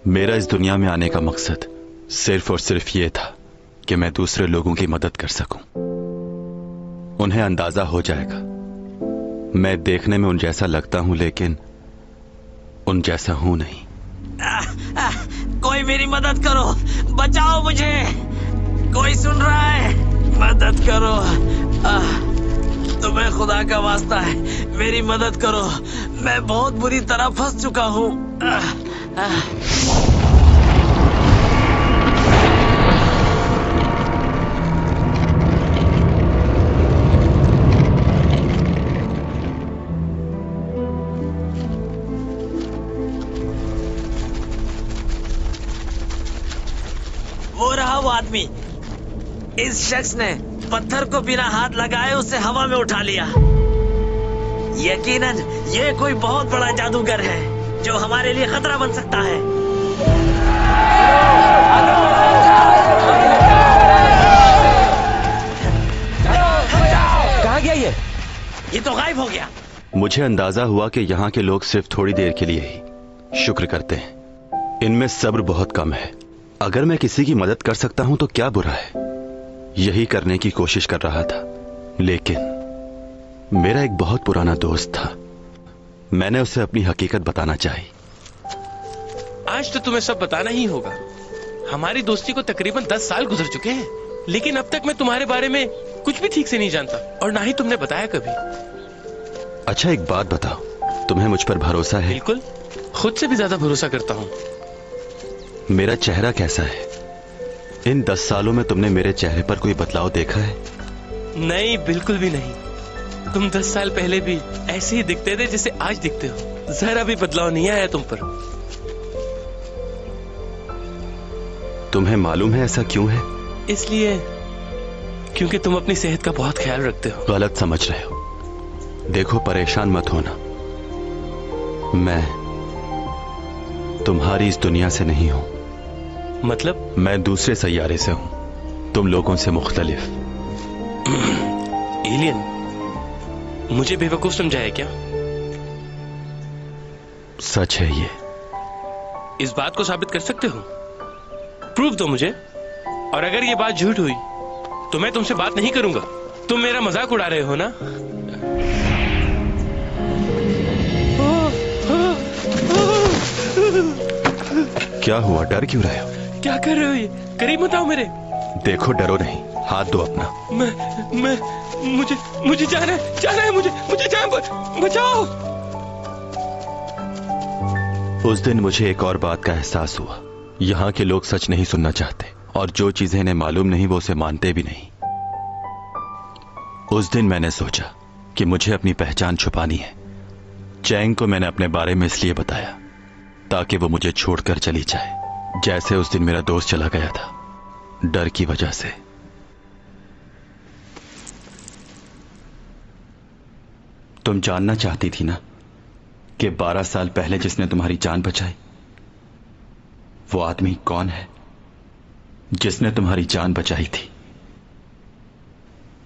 मेरा इस दुनिया में आने का मकसद सिर्फ और सिर्फ ये था कि मैं दूसरे लोगों की मदद कर सकूं। उन्हें अंदाजा हो जाएगा मैं देखने में उन जैसा लगता हूं, लेकिन उन जैसा हूं नहीं। कोई मेरी मदद करो, बचाओ मुझे, कोई सुन रहा है? मदद करो, तुम्हें खुदा का वास्ता है, मेरी मदद करो, मैं बहुत बुरी तरह फंस चुका हूँ। वो रहा वो आदमी। इस शख्स ने पत्थर को बिना हाथ लगाए उसे हवा में उठा लिया। यकीनन ये कोई बहुत बड़ा जादूगर है जो हमारे लिए खतरा बन सकता है। कहाँ गया ये तो गायब हो गया। मुझे अंदाजा हुआ कि यहाँ के लोग सिर्फ थोड़ी देर के लिए ही शुक्र करते हैं। इनमें सब्र बहुत कम है। अगर मैं किसी की मदद कर सकता हूं तो क्या बुरा है। यही करने की कोशिश कर रहा था, लेकिन मेरा एक बहुत पुराना दोस्त था। मैंने उसे अपनी हकीकत बताना चाहिए। आज तो तुम्हें सब बताना ही होगा। हमारी दोस्ती को तकरीबन 10 साल गुजर चुके हैं, लेकिन अब तक मैं तुम्हारे बारे में कुछ भी ठीक से नहीं जानता और ना ही तुमने बताया कभी। अच्छा एक बात बताओ, तुम्हें मुझ पर भरोसा है? बिल्कुल, खुद से भी ज्यादा भरोसा करता हूँ। मेरा चेहरा कैसा है? इन 10 सालों में तुमने मेरे चेहरे पर कोई बदलाव देखा है? नहीं, बिल्कुल भी नहीं। तुम 10 साल पहले भी ऐसे ही दिखते थे जैसे आज दिखते हो। जरा भी बदलाव नहीं आया तुम पर। तुम्हें मालूम है ऐसा क्यों है? इसलिए क्योंकि तुम अपनी सेहत का बहुत ख्याल रखते हो। गलत समझ रहे हो। देखो, परेशान मत होना। मैं तुम्हारी इस दुनिया से नहीं हूं। मतलब? मैं दूसरे सैयारे से हूं, तुम लोगों से मुख्तलिफ। एलियन? मुझे बेवकूफ समझाया क्या? सच है ये। इस बात को साबित कर सकते हो? प्रूफ दो मुझे। और अगर ये बात झूठ हुई तो मैं तुमसे बात नहीं करूंगा। तुम मेरा मजाक उड़ा रहे हो ना? क्या हुआ? डर क्यों रहे हो? क्या कर रहे हो ये? करीब मत आओ मेरे। देखो, डरो नहीं, हाथ दो अपना। मुझे जाना है, मुझे जान बचाओ। उस दिन मुझे एक और बात का एहसास हुआ। यहाँ के लोग सच नहीं सुनना चाहते, और जो चीजें इन्हें मालूम नहीं वो उसे मानते भी नहीं। उस दिन मैंने सोचा कि मुझे अपनी पहचान छुपानी है। चैंग को मैंने अपने बारे में इसलिए बताया ताकि वो मुझे छोड़कर चली जाए, जैसे उस दिन मेरा दोस्त चला गया था, डर की वजह से। तुम जानना चाहती थी ना कि 12 साल पहले जिसने तुम्हारी जान बचाई, वो आदमी कौन है? जिसने तुम्हारी जान बचाई थी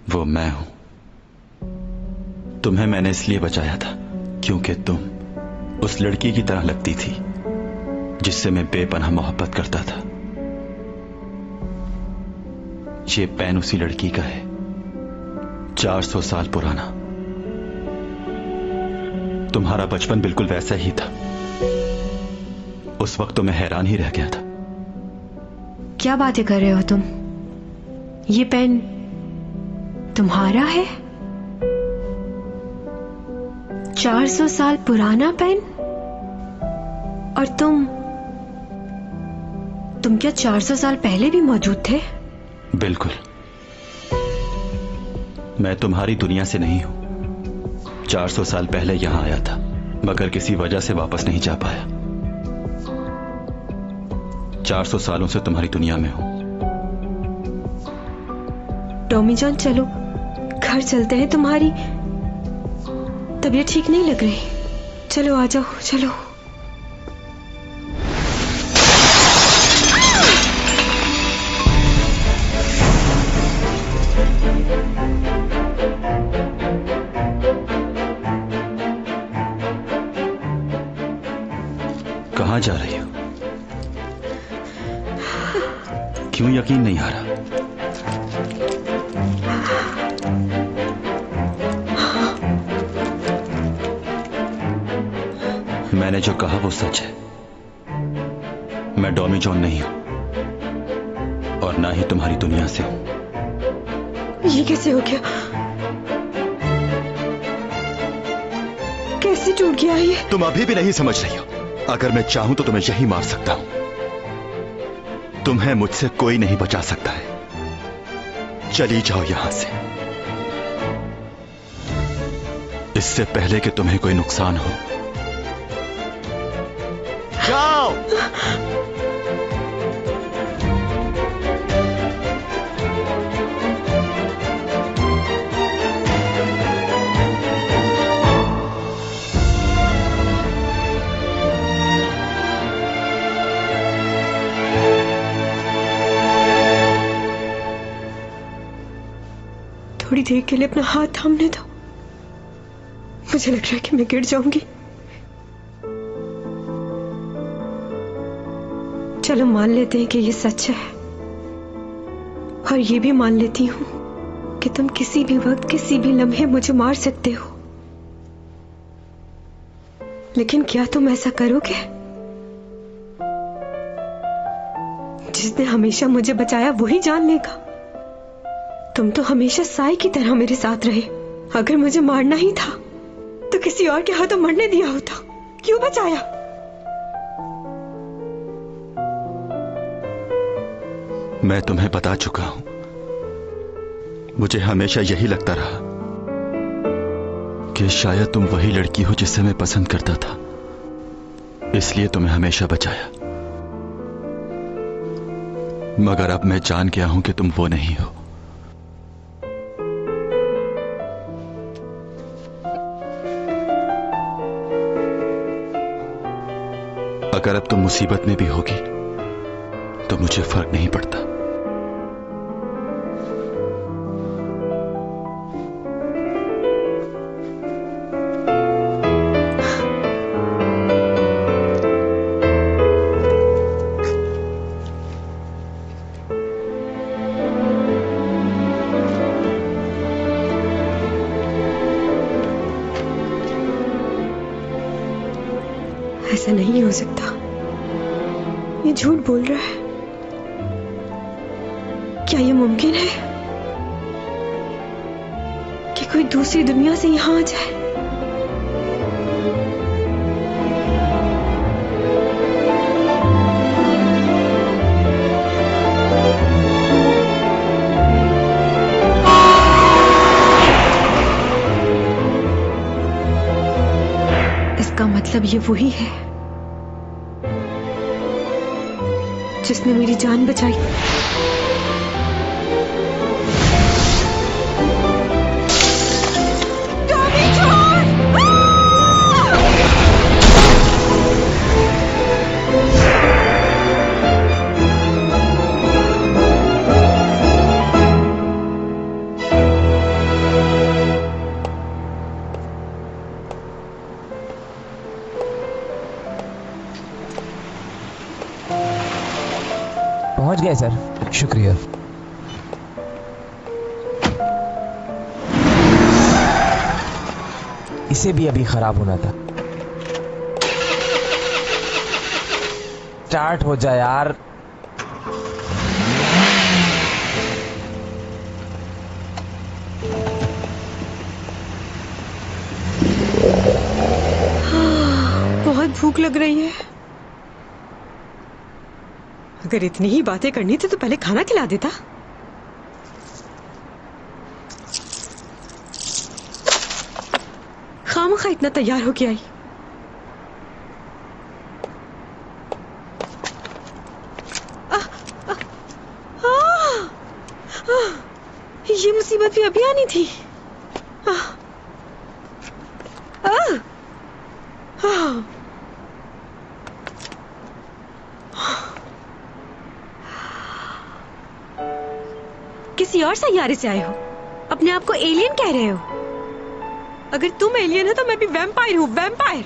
वो मैं हूं। तुम्हें मैंने इसलिए बचाया था क्योंकि तुम उस लड़की की तरह लगती थी जिससे मैं बेपनाह मोहब्बत करता था। ये पेन उसी लड़की का है, 400 साल पुराना। तुम्हारा बचपन बिल्कुल वैसा ही था। उस वक्त तो मैं हैरान ही रह गया था। क्या बातें कर रहे हो तुम? ये पेन तुम्हारा है? 400 साल पुराना पेन? और तुम क्या 400 साल पहले भी मौजूद थे? बिल्कुल। मैं तुम्हारी दुनिया से नहीं हूं। 400 साल पहले यहां आया था, मगर किसी वजह से वापस नहीं जा पाया। 400 सालों से तुम्हारी दुनिया में हूं। टॉमी जॉन, चलो घर चलते हैं। तुम्हारी तबीयत ठीक नहीं लग रही। चलो आ जाओ, चलो। कहां जा रही हो? क्यों यकीन नहीं आ रहा? मैंने जो कहा वो सच है। मैं डॉमी जॉन नहीं हूं और ना ही तुम्हारी दुनिया से हूं। ये कैसे हो गया? कैसे टूट गया ये? तुम अभी भी नहीं समझ रही हो। अगर मैं चाहूं तो तुम्हें यही मार सकता हूं। तुम्हें मुझसे कोई नहीं बचा सकता है। चली जाओ यहां से, इससे पहले कि तुम्हें कोई नुकसान हो। जाओ। थोड़ी देर के लिए अपना हाथ थामने दो। मुझे लग रहा है कि मैं गिर जाऊंगी। चलो मान लेते हैं कि ये सच है, और ये भी मान लेती हूं कि तुम किसी भी वक्त किसी भी लम्हे मुझे मार सकते हो। लेकिन क्या तुम ऐसा करोगे? जिसने हमेशा मुझे बचाया वही जान लेगा। तुम तो हमेशा साई की तरह मेरे साथ रहे। अगर मुझे मारना ही था तो किसी और के हाथों मरने दिया होता। क्यों बचाया? मैं तुम्हें बता चुका हूं। मुझे हमेशा यही लगता रहा कि शायद तुम वही लड़की हो जिसे मैं पसंद करता था, इसलिए तुम्हें हमेशा बचाया। मगर अब मैं जान गया हूं कि तुम वो नहीं हो। अगर अब तुम मुसीबत में भी होगी तो मुझे फर्क नहीं पड़ता। ऐसा नहीं हो सकता। ये झूठ बोल रहा है। क्या ये मुमकिन है कि कोई दूसरी दुनिया से यहां आ जाए? इसका मतलब ये वही है जिसने मेरी जान बचाई। पहुंच गए सर, शुक्रिया। इसे भी अभी खराब होना था। स्टार्ट हो जाए यार। बहुत भूख लग रही है। अगर इतनी ही बातें करनी थी तो पहले खाना खिला देता। खामखा इतना तैयार होके आई। ये मुसीबत भी अभी आनी थी। किसी और सैयारे से आए हो, अपने आप को एलियन कह रहे हो। अगर तुम एलियन हो तो मैं भी वैम्पायर हूँ, वैम्पायर।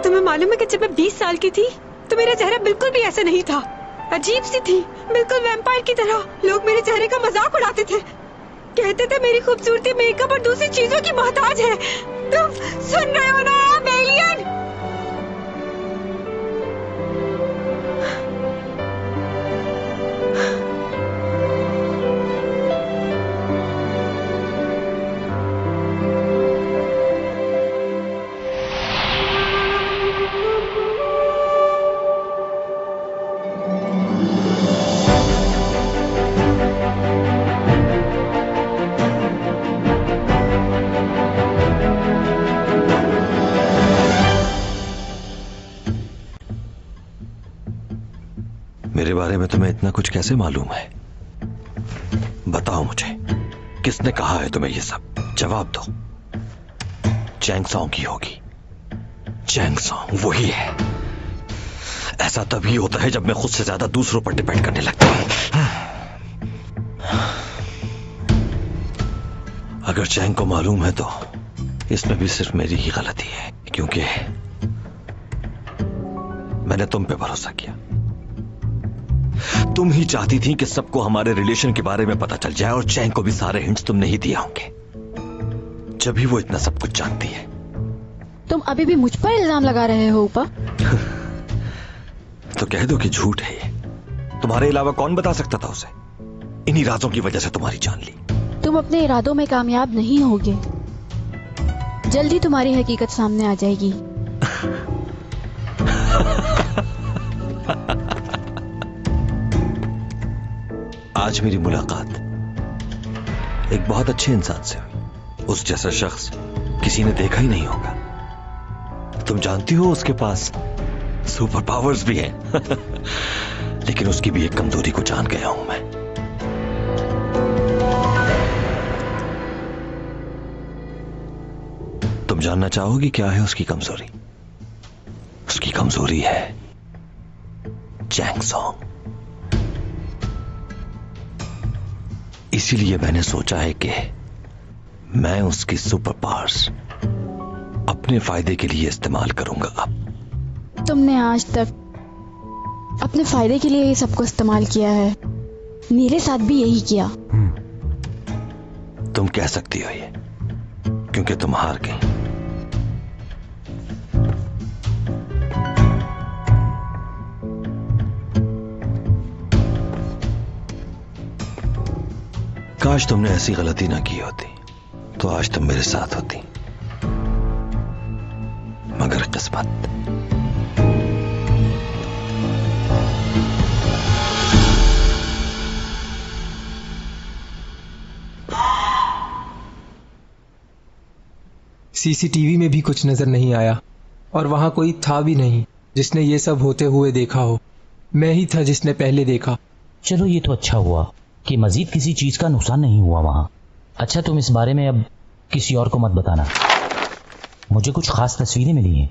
तुम्हें मालूम है कि जब मैं 20 साल की थी तो मेरा चेहरा बिल्कुल भी ऐसा नहीं था। अजीब सी थी, बिल्कुल वैम्पायर की तरह। लोग मेरे चेहरे का मजाक उड़ाते थे, कहते थे मेरी खूबसूरती मेकअप और दूसरी चीजों की मोहताज है। तुम सुन रहे हो ना आप एलियन? मेरे बारे में तुम्हें इतना कुछ कैसे मालूम है? बताओ मुझे, किसने कहा है तुम्हें ये सब? जवाब दो। चैंग सॉन्ग की होगी। चैंग सॉन्ग वही है। ऐसा तभी होता है जब मैं खुद से ज्यादा दूसरों पर डिपेंड करने लगता हूं। अगर चैंग को मालूम है तो इसमें भी सिर्फ मेरी ही गलती है, क्योंकि मैंने तुम पे भरोसा किया। तुम ही चाहती थी कि सबको हमारे रिलेशन के बारे में पता चल जाए, और चैंग को भी सारे हिंट्स तुमने ही दिया होंगे, जब भी वो इतना सब कुछ जानती है। तुम अभी भी मुझ पर इल्जाम लगा रहे हो ऊपर? तो कह दो कि झूठ है ये। तुम्हारे अलावा कौन बता सकता था उसे? इन्हीं राजों की वजह से तुम्हारी जान ली। तुम अपने इरादों में कामयाब नहीं होगे। जल्दी तुम्हारी हकीकत सामने आ जाएगी। आज मेरी मुलाकात एक बहुत अच्छे इंसान से हुई। उस जैसा शख्स किसी ने देखा ही नहीं होगा। तुम जानती हो उसके पास सुपर पावर्स भी हैं। लेकिन उसकी भी एक कमजोरी को जान गया हूं मैं। तुम जानना चाहोगी क्या है उसकी कमजोरी? उसकी कमजोरी है चैंग सॉन्ग। इसीलिए मैंने सोचा है कि मैं उसकी सुपर पावर्स अपने फायदे के लिए इस्तेमाल करूंगा। अब तुमने आज तक अपने फायदे के लिए ही सबको इस्तेमाल किया है। मेरे साथ भी यही किया। तुम कह सकती हो ये, क्योंकि तुम हार गई। काश तुमने ऐसी गलती ना की होती, तो आज तुम मेरे साथ होती। मगर किस्मत। सीसीटीवी में भी कुछ नजर नहीं आया, और वहां कोई था भी नहीं जिसने ये सब होते हुए देखा हो। मैं ही था जिसने पहले देखा। चलो ये तो अच्छा हुआ कि मजीद किसी चीज का नुकसान नहीं हुआ वहां। अच्छा, तुम इस बारे में अब किसी और को मत बताना। मुझे कुछ खास तस्वीरें मिली हैं,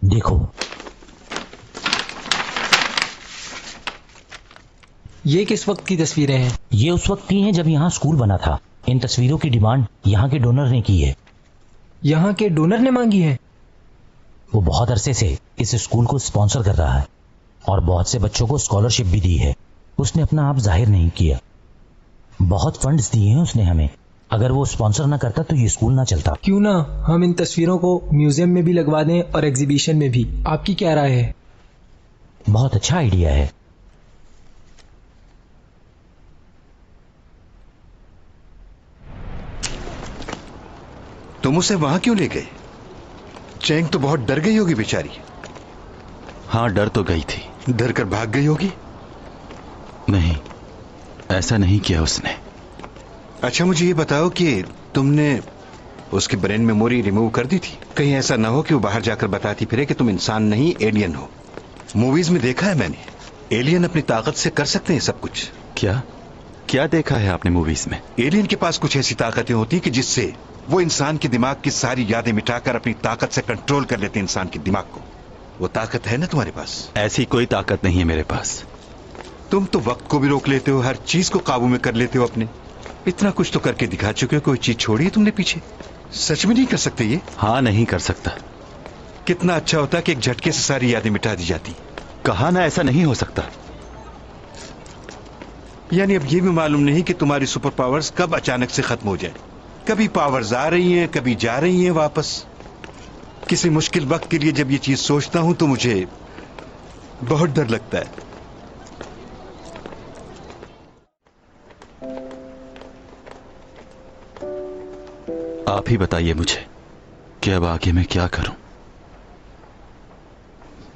देखो। ये किस वक्त की तस्वीरें हैं? ये उस वक्त की हैं जब यहाँ स्कूल बना था। इन तस्वीरों की डिमांड यहाँ के डोनर ने की है। यहाँ के डोनर ने मांगी है? वो बहुत अरसे से इस स्कूल को स्पॉन्सर कर रहा है और बहुत से बच्चों को स्कॉलरशिप भी दी है। उसने अपना आप जाहिर नहीं किया। बहुत फंड्स दिए हैं उसने हमें। अगर वो स्पॉन्सर ना करता तो ये स्कूल ना चलता। क्यों ना हम इन तस्वीरों को म्यूजियम में भी लगवा दें और एग्जीबिशन में भी। आपकी क्या राय है? बहुत अच्छा आइडिया है। तुम उसे वहां क्यों ले गए? चैंग तो बहुत डर गई होगी बेचारी। हाँ, डर तो गई थी। डर कर भाग गई होगी? नहीं, ऐसा नहीं किया उसने। अच्छा, मुझे ये बताओ कि तुमने उसकी ब्रेन मेमोरी रिमूव कर दी थी? कहीं ऐसा ना हो कि वो बाहर जाकर बताती फिरे कि तुम इंसान नहीं एलियन हो। मूवीज में देखा है मैंने, एलियन अपनी ताकत से कर सकते हैं सब कुछ। क्या क्या देखा है आपने मूवीज में? एलियन के पास कुछ ऐसी ताकतें होती हैं कि जिससे वो इंसान के दिमाग की सारी यादें मिटाकर अपनी ताकत से कंट्रोल कर लेते हैं इंसान के दिमाग को। वो ताकत है ना तुम्हारे पास? ऐसी कोई ताकत नहीं है मेरे पास। तुम तो वक्त को भी रोक लेते हो, हर चीज को काबू में कर लेते हो अपने। इतना कुछ तो करके दिखा चुके हो, कोई चीज छोड़ी है तुमने पीछे? सच में नहीं कर सकते ये? हाँ, नहीं कर सकता। कितना अच्छा होता कि एक झटके से सारी यादें मिटा दी जाती। कहा ना ऐसा नहीं हो सकता। यानी अब ये भी मालूम नहीं कि तुम्हारी सुपर पावर्स कब अचानक से खत्म हो जाए। कभी पावर्स आ रही हैं, कभी जा रही हैं वापस। किसी मुश्किल वक्त के लिए जब ये चीज सोचता हूं तो मुझे बहुत डर लगता है। आप ही बताइए मुझे कि अब आगे मैं क्या करूं।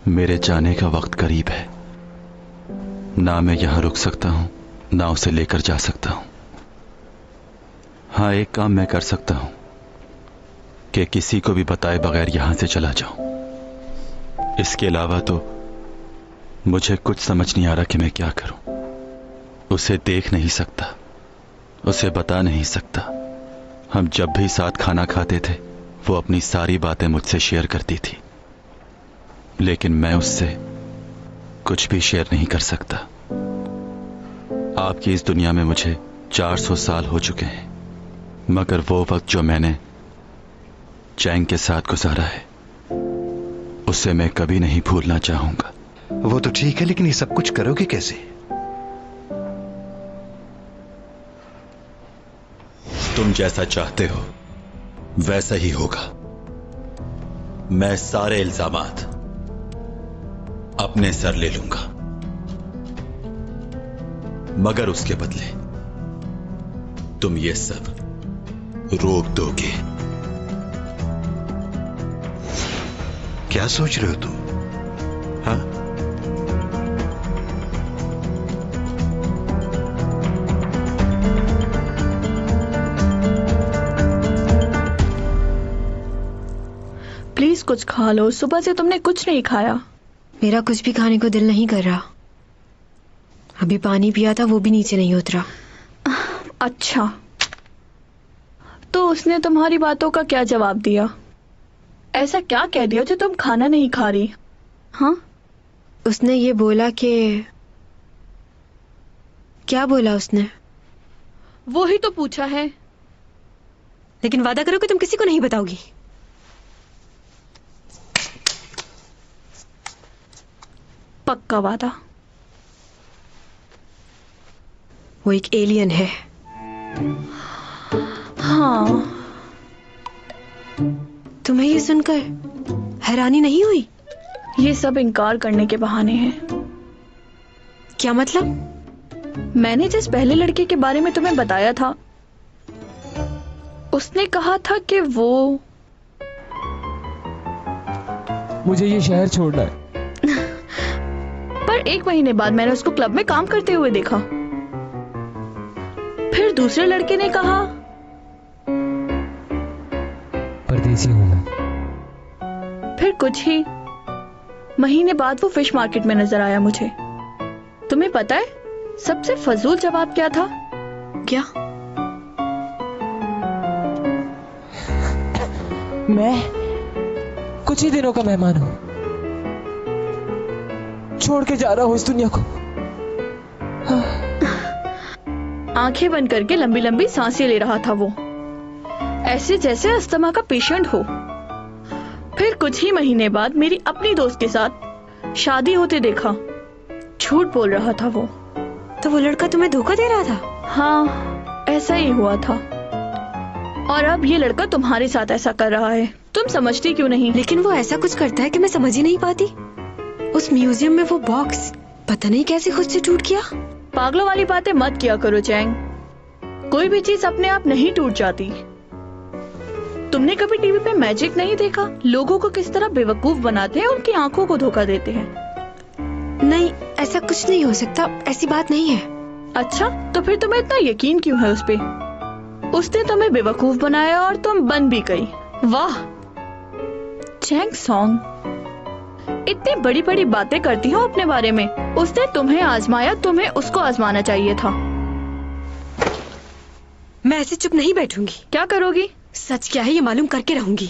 मेरे जाने का वक्त करीब है। ना मैं यहां रुक सकता हूं, ना उसे लेकर जा सकता हूं। हाँ, एक काम मैं कर सकता हूं कि किसी को भी बताए बगैर यहां से चला जाऊं। इसके अलावा तो मुझे कुछ समझ नहीं आ रहा कि मैं क्या करूं। उसे देख नहीं सकता, उसे बता नहीं सकता। हम जब भी साथ खाना खाते थे वो अपनी सारी बातें मुझसे शेयर करती थी, लेकिन मैं उससे कुछ भी शेयर नहीं कर सकता। आपकी इस दुनिया में मुझे 400 साल हो चुके हैं, मगर वो वक्त जो मैंने चैंग के साथ गुजारा है उसे मैं कभी नहीं भूलना चाहूंगा। वो तो ठीक है, लेकिन ये सब कुछ करोगे कैसे? तुम जैसा चाहते हो वैसा ही होगा। मैं सारे इल्जामात अपने सर ले लूंगा, मगर उसके बदले तुम ये सब रोक दोगे। क्या सोच रहे हो तुम? हाँ? प्लीज कुछ खा लो, सुबह से तुमने कुछ नहीं खाया। मेरा कुछ भी खाने को दिल नहीं कर रहा। अभी पानी पिया था, वो भी नीचे नहीं उतरा। अच्छा, तो उसने तुम्हारी बातों का क्या जवाब दिया? ऐसा क्या कह दिया जो तुम खाना नहीं खा रही? हाँ, उसने ये बोला कि... क्या बोला उसने? वो ही तो पूछा है। लेकिन वादा करो कि तुम किसी को नहीं बताओगी। पक्का वादा। वो एक एलियन है। हाँ। तुम्हें ये सुनकर हैरानी नहीं हुई? ये सब इनकार करने के बहाने हैं। क्या मतलब? मैंने जिस पहले लड़के के बारे में तुम्हें बताया था, उसने कहा था कि वो... मुझे ये शहर छोड़ना है। पर 1 महीने बाद मैंने उसको क्लब में काम करते हुए देखा। फिर दूसरे लड़के ने कहा... परदेसी हूं मैं। फिर कुछ ही महीने बाद वो फिश मार्केट में नजर आया मुझे। तुम्हें पता है सबसे फजूल जवाब क्या था? क्या? मैं कुछ ही दिनों का मेहमान हूं, छोड़ के जा रहा हूं इस दुनिया को। आंखें बंद करके लंबी लंबी सांसें ले रहा था वो, ऐसे जैसे अस्थमा का पेशेंट हो। फिर कुछ ही महीने बाद मेरी अपनी दोस्त के साथ शादी होते देखा। झूठ बोल रहा था वो। तो वो लड़का तुम्हें धोखा दे रहा था? हाँ, ऐसा ही हुआ था। और अब ये लड़का तुम्हारे साथ ऐसा कर रहा है। तुम समझती क्यों नहीं? लेकिन वो ऐसा कुछ करता है कि मैं समझ ही नहीं पाती। उस म्यूजियम में वो बॉक्स पता नहीं कैसे खुद से टूट गया। पागलों वाली बातें मत किया करो चैंग। कोई भी चीज अपने आप नहीं टूट जाती। तुमने कभी टीवी पे मैजिक नहीं देखा? लोगों को किस तरह बेवकूफ बनाते हैं, उनकी आंखों को धोखा देते हैं। नहीं, ऐसा कुछ नहीं हो सकता, ऐसी बात नहीं है। अच्छा, तो फिर तुम्हें इतना यकीन क्यों है उस पे? उसने तुम्हें बेवकूफ बनाया और तुम बन भी गई। वाह चैंग सॉन्ग, इतनी बड़ी बड़ी बातें करती हो अपने बारे में। उसने तुम्हें आजमाया, तुम्हें उसको आजमाना चाहिए था। मैं ऐसे चुप नहीं बैठूंगी। क्या करोगी? सच क्या है ये मालूम करके रहूंगी।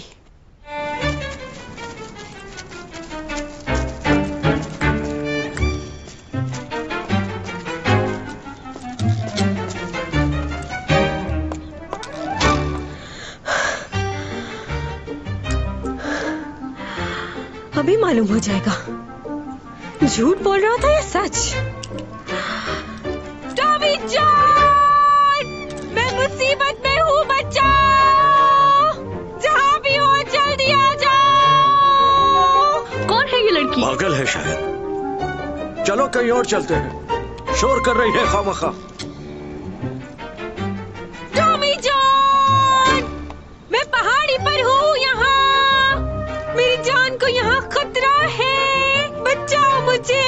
अभी मालूम हो जाएगा झूठ बोल रहा था या सच। टॉमी जॉन, मैं मुसीबत में हूँ, बचाओ! जहाँ भी हो जल्दी आ जाओ! कौन है ये लड़की? पागल है शायद। चलो कहीं और चलते हैं, शोर कर रही है खामखा। टॉमी जॉन, मैं पहाड़ी पर हूँ यहाँ, मेरी जान को यहाँ खतरा है, बचाओ मुझे,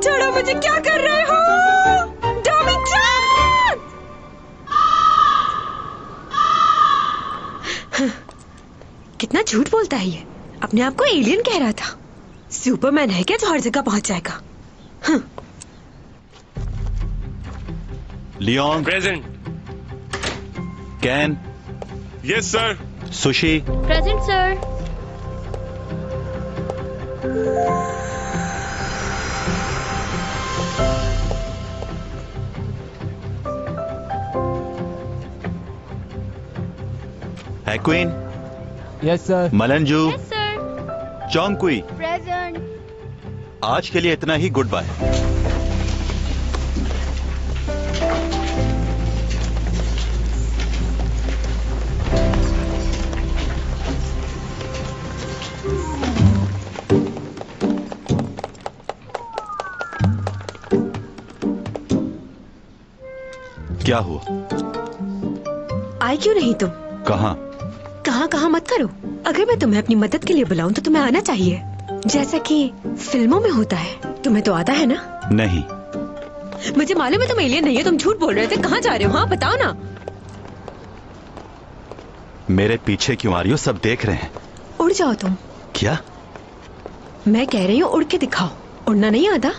छोड़ो मुझे, क्या कर रहे हो? Tommy John! कितना झूठ बोलता है ये, अपने आप को एलियन कह रहा था। सुपरमैन है क्या जो हर जगह पहुंच जाएगा? Leon present. कैन, yes sir. Sushi, present sir. हैक्विन, yes sir. Malanju, yes sir. Chaungkui, present. आज के लिए इतना ही, गुड बाय। क्या हुआ? आए क्यों नहीं तुम? कहाँ? कहाँ कहाँ मत करो। अगर मैं तुम्हें अपनी मदद के लिए बुलाऊं तो तुम्हें आना चाहिए, जैसा कि फिल्मों में होता है। तुम्हें तो आता है ना? नहीं। मुझे मालूम है तुम एलियन नहीं है, तुम झूठ बोल रहे थे। कहाँ जा रहे हो? हाँ बताओ ना। मेरे पीछे क्यों आ रही हो? सब देख रहे हैं। उड़ जाओ तुम। क्या? मैं कह रही हूँ उड़ के दिखाओ। उड़ना नहीं आता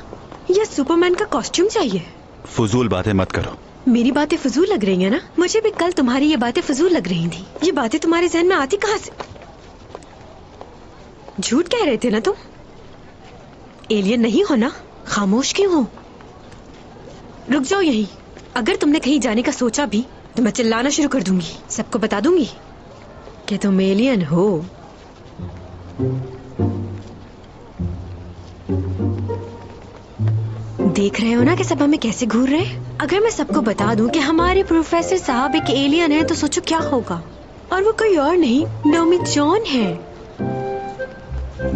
या सुपरमैन का कॉस्ट्यूम चाहिए? फजूल बातें मत करो। मेरी बातें फजूल लग रही है ना? मुझे भी कल तुम्हारी ये बातें फजूल लग रही थी। ये बातें तुम्हारे जहन में आती कहाँ से? झूठ कह रहे थे ना तुम? एलियन नहीं हो ना? खामोश क्यों हो? रुक जाओ यहीं। अगर तुमने कहीं जाने का सोचा भी तो मैं चिल्लाना शुरू कर दूंगी, सबको बता दूंगी कि तुम एलियन हो। देख रहे हो ना कि सब हमें कैसे घूर रहे हैं? अगर मैं सबको बता दूं कि हमारे प्रोफेसर साहब एक एलियन है तो सोचो क्या होगा। और वो कोई और नहीं, टॉमी जॉन है।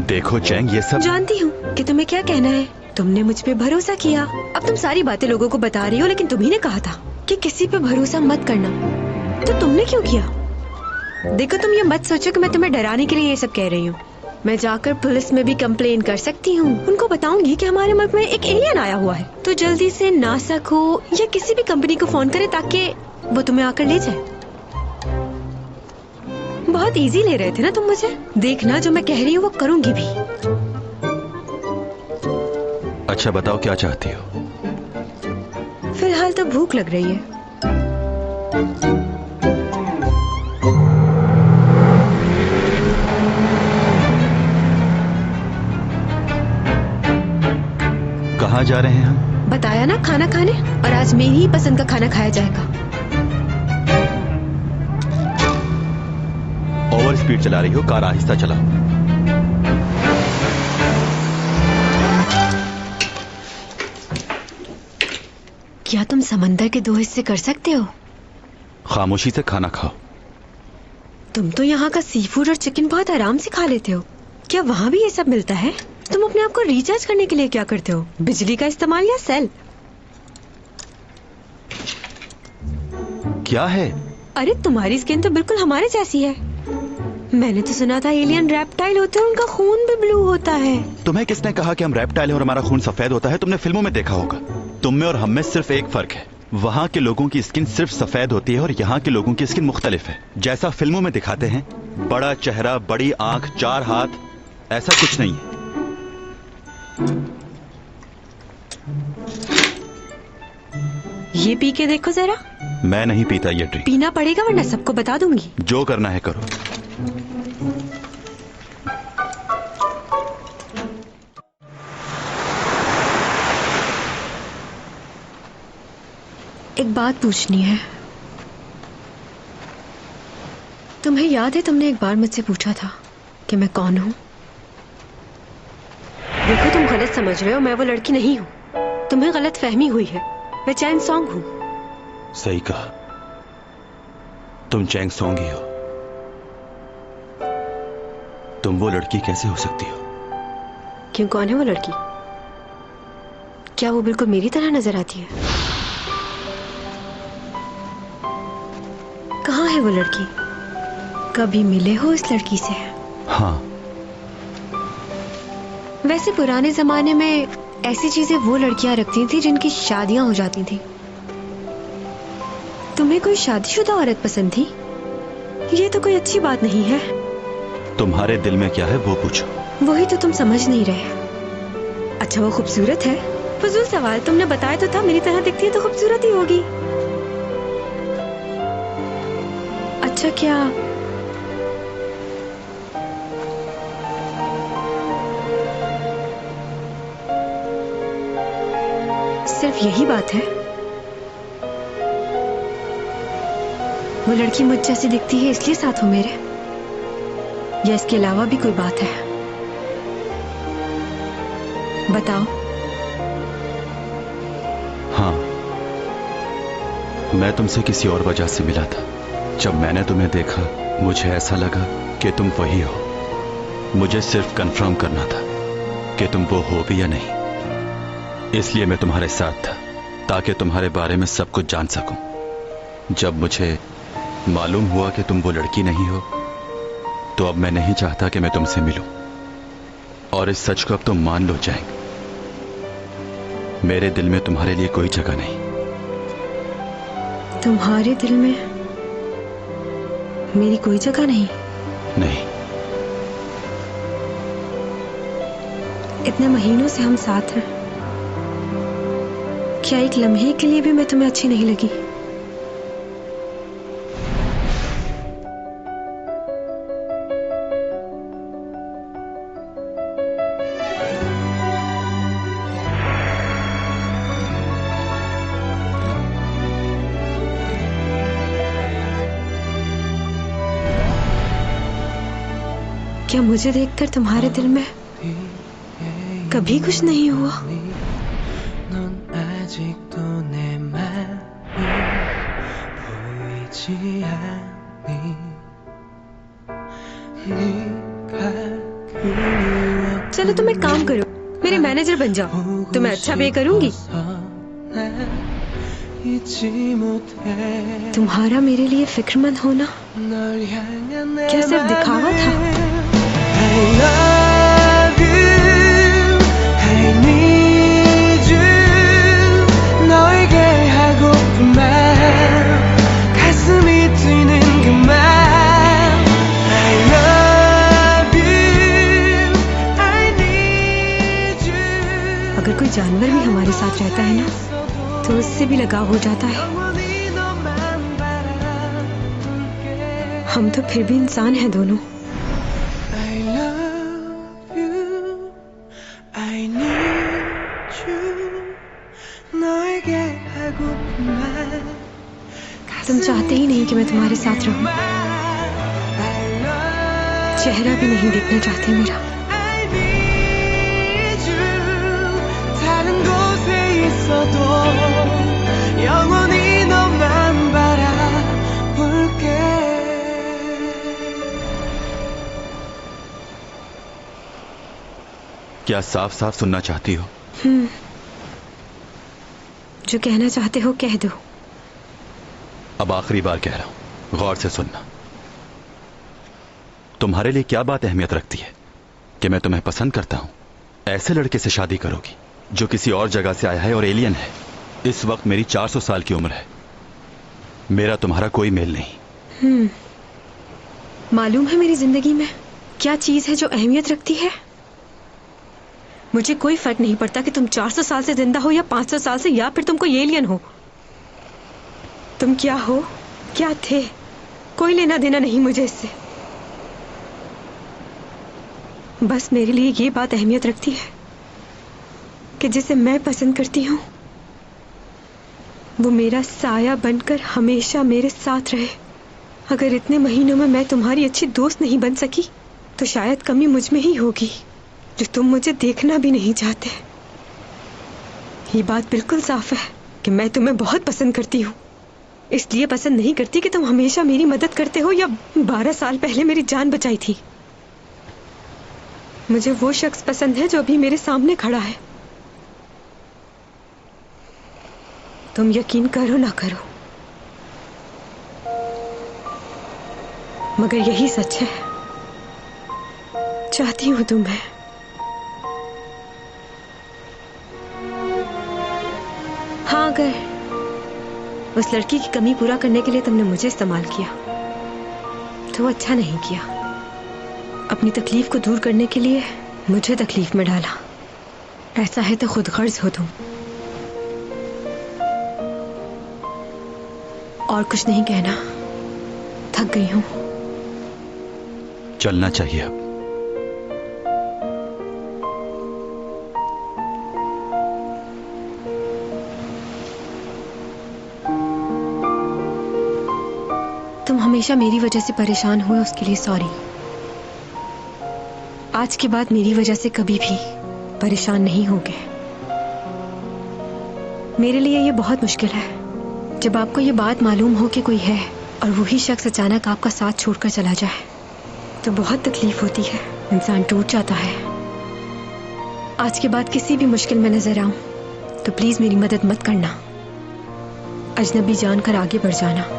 देखो चैंग, ये सब जानती हूँ कि तुम्हें क्या कहना है। तुमने मुझ पे भरोसा किया, अब तुम सारी बातें लोगों को बता रही हो, लेकिन तुम्ही ने कहा था कि किसी पे भरोसा मत करना, तो तुमने क्यों किया? देखो तुम ये मत सोचो कि मैं तुम्हें डराने के लिए ये सब कह रही हूँ। मैं जाकर पुलिस में भी कंप्लेन कर सकती हूँ। उनको बताऊंगी कि हमारे मुल्क में एक एलियन आया हुआ है, तो जल्दी से नासा को या किसी भी कंपनी को फोन करे ताकि वो तुम्हें आकर ले जाए। बहुत इजी ले रहे थे ना तुम मुझे। देखना जो मैं कह रही हूँ वो करूंगी भी। अच्छा बताओ क्या चाहती हो? फिलहाल तो भूख लग रही है। कहाँ जा रहे हैं हम? बताया ना, खाना खाने। और आज मेरी ही पसंद का खाना खाया जाएगा। ओवर स्पीड चला रही हो, कार आहिस्ता चलाओ। क्या तुम समंदर के 2 हिस्से कर सकते हो? खामोशी से खाना खाओ। तुम तो यहाँ का सी फूड और चिकन बहुत आराम से खा लेते हो। क्या वहाँ भी ये सब मिलता है? तुम अपने आप को रिचार्ज करने के लिए क्या करते हो? बिजली का इस्तेमाल या सेल? क्या है? अरे तुम्हारी स्किन तो बिल्कुल हमारे जैसी है। मैंने तो सुना था एलियन रेप्टाइल होते हैं, उनका खून भी ब्लू होता है। तुम्हें किसने कहा कि हम रेप्टाइल हैं और हमारा खून सफेद होता है? तुमने फिल्मों में देखा होगा। तुम में और हम में सिर्फ एक फर्क है, वहाँ के लोगों की स्किन सिर्फ सफेद होती है और यहाँ के लोगों की स्किन मुख्तलिफ है। जैसा फिल्मों में दिखाते हैं, बड़ा चेहरा, बड़ी आंख, 4 हाथ, ऐसा कुछ नहीं है। ये पी के देखो जरा। मैं नहीं पीता ये ड्रिंक। पीना पड़ेगा वरना सबको बता दूंगी। जो करना है करो। एक बात पूछनी है। तुम्हें याद है तुमने एक बार मुझसे पूछा था कि मैं कौन हूं? देखो तुम गलत समझ रहे हो, मैं वो लड़की नहीं हूं। तुम्हें गलत फहमी हुई है। मैं चैंग सॉन्ग हूँ। सही कहा, तुम चैंग सॉन्ग ही हो। तुम वो लड़की कैसे हो सकती हो? क्यों, कौन है वो लड़की? क्या वो बिल्कुल मेरी तरह नजर आती है? कहाँ है वो लड़की? कभी मिले हो इस लड़की से? हाँ। वैसे पुराने जमाने में ऐसी चीजें वो लड़कियां रखती थी जिनकी शादियां हो जाती थी। तुम्हें कोई शादीशुदा औरत पसंद थी? ये तो कोई अच्छी बात नहीं है। तुम्हारे दिल में क्या है वो पूछो। वही तो तुम समझ नहीं रहे। अच्छा, वो खूबसूरत है? फजूल सवाल, तुमने बताया तो था मेरी तरह दिखती है तो खूबसूरत ही होगी। अच्छा, क्या सिर्फ यही बात है? वो लड़की मुझ जैसी दिखती है इसलिए साथ हो मेरे, या इसके अलावा भी कोई बात है? बताओ। हाँ, मैं तुमसे किसी और वजह से मिला था। जब मैंने तुम्हें देखा मुझे ऐसा लगा कि तुम वही हो। मुझे सिर्फ कंफर्म करना था कि तुम वो हो भी या नहीं, इसलिए मैं तुम्हारे साथ था ताकि तुम्हारे बारे में सब कुछ जान सकूं। जब मुझे मालूम हुआ कि तुम वो लड़की नहीं हो तो अब मैं नहीं चाहता कि मैं तुमसे मिलूं, और इस सच को अब तुम मान लो जैंग, मेरे दिल में तुम्हारे लिए कोई जगह नहीं। तुम्हारे दिल में मेरी कोई जगह नहीं? नहीं। इतने महीनों से हम साथ हैं, क्या एक लम्हे के लिए भी मैं तुम्हें अच्छी नहीं लगी? क्या मुझे देखकर तुम्हारे दिल में कभी कुछ नहीं हुआ? चलो तुम एक काम करो, मेरे मैनेजर बन जाओ, तुम्हें अच्छा पे करूंगी। तुम्हारा मेरे लिए फिक्रमंद होना क्या सिर्फ दिखावा था? अगर कोई जानवर भी हमारे साथ रहता है ना तो उससे भी लगाव हो जाता है। हम तो फिर भी इंसान हैं दोनों। तुम चाहते ही नहीं कि मैं तुम्हारे साथ रहूं, चेहरा भी नहीं देखना चाहती मेरा। क्या साफ साफ सुनना चाहती हो? जो कहना चाहते हो कह दो। अब आखिरी बार कह रहा हूं, गौर से सुनना। तुम्हारे लिए क्या बात अहमियत रखती है कि मैं तुम्हें पसंद करता हूं? ऐसे लड़के से शादी करोगी जो किसी और जगह से आया है और एलियन है। इस वक्त मेरी 400 साल की उम्र है, मेरा तुम्हारा कोई मेल नहीं। मालूम है मेरी जिंदगी में क्या चीज है जो अहमियत रखती है? मुझे कोई फर्क नहीं पड़ता कि तुम 400 साल से जिंदा हो या 500 साल से, या फिर तुम कोई एलियन हो। तुम क्या हो, क्या थे, कोई लेना देना नहीं मुझे इससे। बस मेरे लिए ये बात अहमियत रखती है कि जिसे मैं पसंद करती हूँ वो मेरा साया बनकर हमेशा मेरे साथ रहे। अगर इतने महीनों में मैं तुम्हारी अच्छी दोस्त नहीं बन सकी तो शायद कमी मुझ में ही होगी, जो तुम मुझे देखना भी नहीं चाहते। ये बात बिल्कुल साफ है कि मैं तुम्हें बहुत पसंद करती हूँ। इसलिए पसंद नहीं करती कि तुम हमेशा मेरी मदद करते हो या 12 साल पहले मेरी जान बचाई थी। मुझे वो शख्स पसंद है जो अभी मेरे सामने खड़ा है। तुम यकीन करो ना करो, मगर यही सच है। चाहती हूं तुम्हें। हाँ, अगर उस लड़की की कमी पूरा करने के लिए तुमने मुझे इस्तेमाल किया तो वो अच्छा नहीं किया। अपनी तकलीफ को दूर करने के लिए मुझे तकलीफ में डाला। ऐसा है तो खुद गर्ज हो तुम। और कुछ नहीं कहना, थक गई हूं। चलना चाहिए अब। तुम हमेशा मेरी वजह से परेशान हुए, उसके लिए सॉरी। आज के बाद मेरी वजह से कभी भी परेशान नहीं होगे। मेरे लिए ये बहुत मुश्किल है जब आपको ये बात मालूम हो कि कोई है और वही शख्स अचानक आपका साथ छोड़कर चला जाए, तो बहुत तकलीफ होती है, इंसान टूट जाता है। आज के बाद किसी भी मुश्किल में नजर आऊं तो प्लीज मेरी मदद मत करना, अजनबी जानकर आगे बढ़ जाना।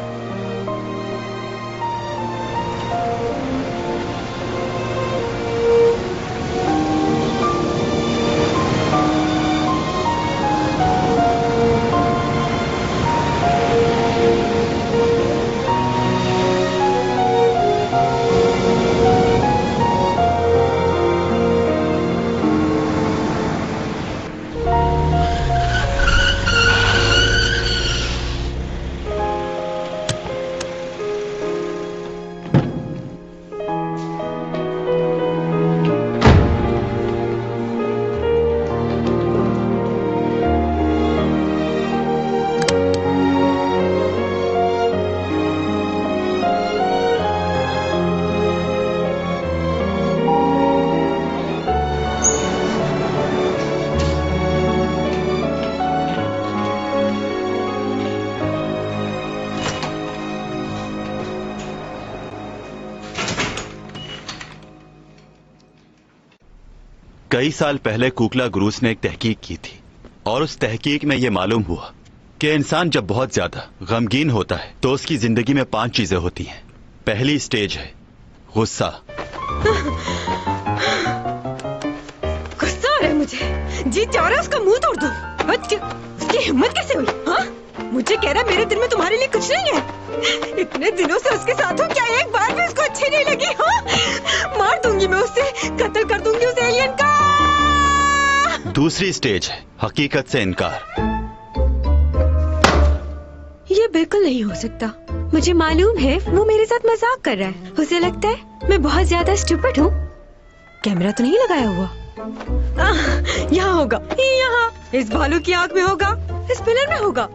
कई साल पहले कुकला गुरूस ने एक तहकीक की थी और उस तहकीक में यह मालूम हुआ कि इंसान जब बहुत ज्यादा गमगीन होता है तो उसकी जिंदगी में 5 चीजें होती हैं। पहली स्टेज है गुस्सा। गुस्सा आ रहा है मुझे, जी चाह रहा है उसका मुंह तोड़ दूं। उसकी हिम्मत कैसे हुई? हाँ, मुझे कह रहा है मेरे दिल में तुम्हारे लिए कुछ नहीं है। इतने दिनों से उसके साथ हूँ, क्या एक बार भी उसको अच्छी नहीं लगी? हाँ, मार दूंगी मैं उसे, कत्ल कर दूंगी उस एलियन का। दूसरी स्टेज है हकीकत से इनकार। ये बिल्कुल नहीं हो सकता। मुझे मालूम है वो मेरे साथ मजाक कर रहा है। उसे लगता है मैं बहुत ज्यादा स्टूपिड हूँ। कैमरा तो नहीं लगाया हुआ। यहाँ होगा, यहाँ इस भालू की आंख में होगा, इस पिलर में होगा।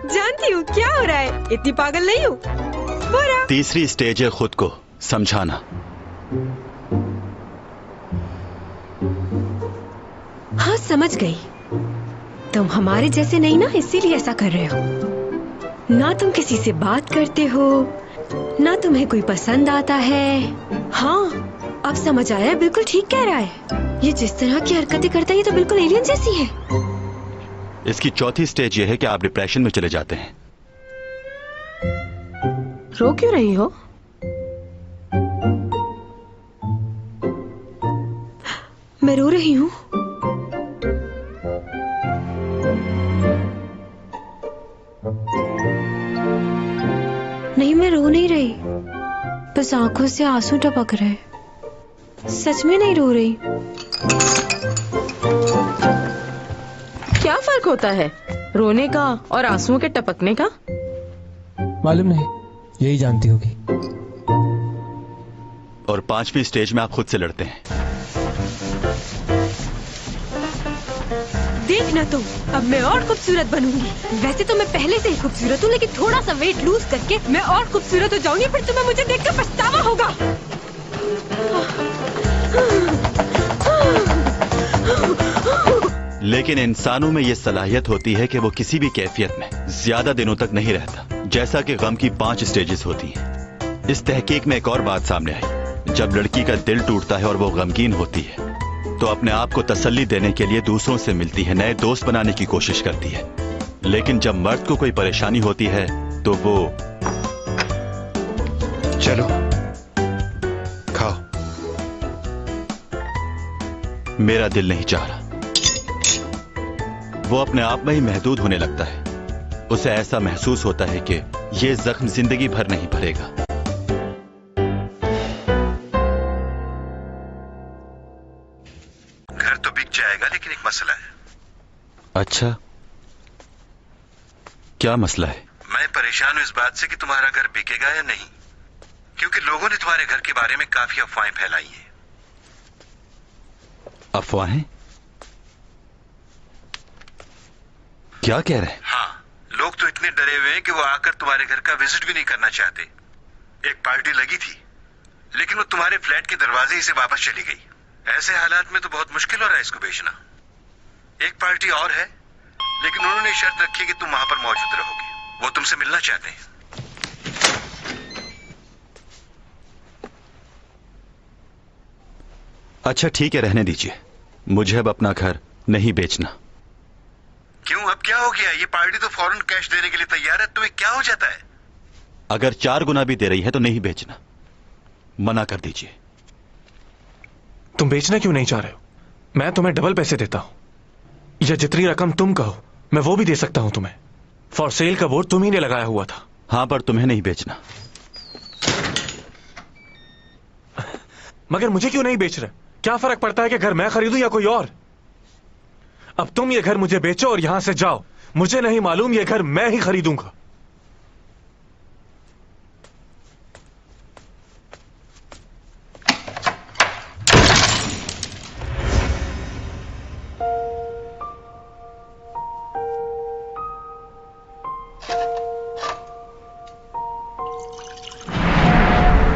जानती हूँ क्या हो रहा है, इतनी पागल नहीं हूँ। तीसरी स्टेज है खुद को समझाना। हाँ, समझ गई। तुम हमारे जैसे नहीं ना, इसीलिए ऐसा कर रहे हो। ना तुम किसी से बात करते हो, ना तुम्हें कोई पसंद आता है। हाँ, अब समझ आया, बिल्कुल ठीक कह रहा है। ये जिस तरह की हरकतें करता है ये तो बिल्कुल एलियन जैसी है। इसकी चौथी स्टेज यह है कि आप डिप्रेशन में चले जाते हैं। रो क्यों रही हो? मैं रो रही हूँ। नहीं, मैं रो नहीं रही, बस आंखों से आंसू टपक रहे। सच में नहीं रो रही। क्या फर्क होता है रोने का और आंसुओं के टपकने का? मालूम नहीं, यही जानती होगी। और 5वीं स्टेज में आप खुद से लड़ते हैं। देखना तुम, अब मैं और खूबसूरत बनूंगी। वैसे तो मैं पहले से ही खूबसूरत हूँ, लेकिन थोड़ा सा वेट लूज करके मैं और खूबसूरत हो जाऊंगी। फिर तुम्हें मुझे देखकर पछतावा होगा। लेकिन इंसानों में यह सलाहियत होती है कि वो किसी भी कैफियत में ज्यादा दिनों तक नहीं रहता। जैसा कि गम की 5 स्टेजेस होती हैं। इस तहकीक में एक और बात सामने आई, जब लड़की का दिल टूटता है और वो गमगीन होती है तो अपने आप को तसल्ली देने के लिए दूसरों से मिलती है, नए दोस्त बनाने की कोशिश करती है। लेकिन जब मर्द को कोई परेशानी होती है तो वो चलो खाओ। मेरा दिल नहीं चाह रहा। वो अपने आप में ही महदूद होने लगता है। उसे ऐसा महसूस होता है कि ये जख्म जिंदगी भर नहीं भरेगा। घर तो बिक जाएगा, लेकिन एक मसला है। अच्छा, क्या मसला है? मैं परेशान हूं इस बात से कि तुम्हारा घर बिकेगा या नहीं, क्योंकि लोगों ने तुम्हारे घर के बारे में काफी अफवाहें फैलाई हैं। अफवाहें? क्या कह रहे हैं? हाँ, लोग तो इतने डरे हुए हैं कि वो आकर तुम्हारे घर का विजिट भी नहीं करना चाहते। एक पार्टी लगी थी, लेकिन वो तुम्हारे फ्लैट के दरवाजे ही से वापस चली गई। ऐसे हालात में तो बहुत मुश्किल हो रहा है इसको बेचना। एक पार्टी और है, लेकिन उन्होंने शर्त रखी कि तुम वहां पर मौजूद रहोगे। वो तुमसे मिलना चाहते हैं। अच्छा ठीक है, रहने दीजिए। मुझे अब अपना घर नहीं बेचना। क्यों, अब क्या हो गया? ये पार्टी तो फौरन कैश देने के लिए तैयार है, तुम्हें क्या हो जाता है? अगर 4 गुना भी दे रही है तो नहीं बेचना, मना कर दीजिए। तुम बेचना क्यों नहीं चाह रहे हो? मैं तुम्हें डबल पैसे देता हूं, या जितनी रकम तुम कहो मैं वो भी दे सकता हूं तुम्हें। फॉर सेल का बोर्ड तुम ही ने लगाया हुआ था। हाँ, पर तुम्हें नहीं बेचना। मगर मुझे क्यों नहीं बेच रहे? क्या फर्क पड़ता है कि घर मैं खरीदूं या कोई और? अब तुम ये घर मुझे बेचो और यहां से जाओ। मुझे नहीं मालूम, ये घर मैं ही खरीदूंगा।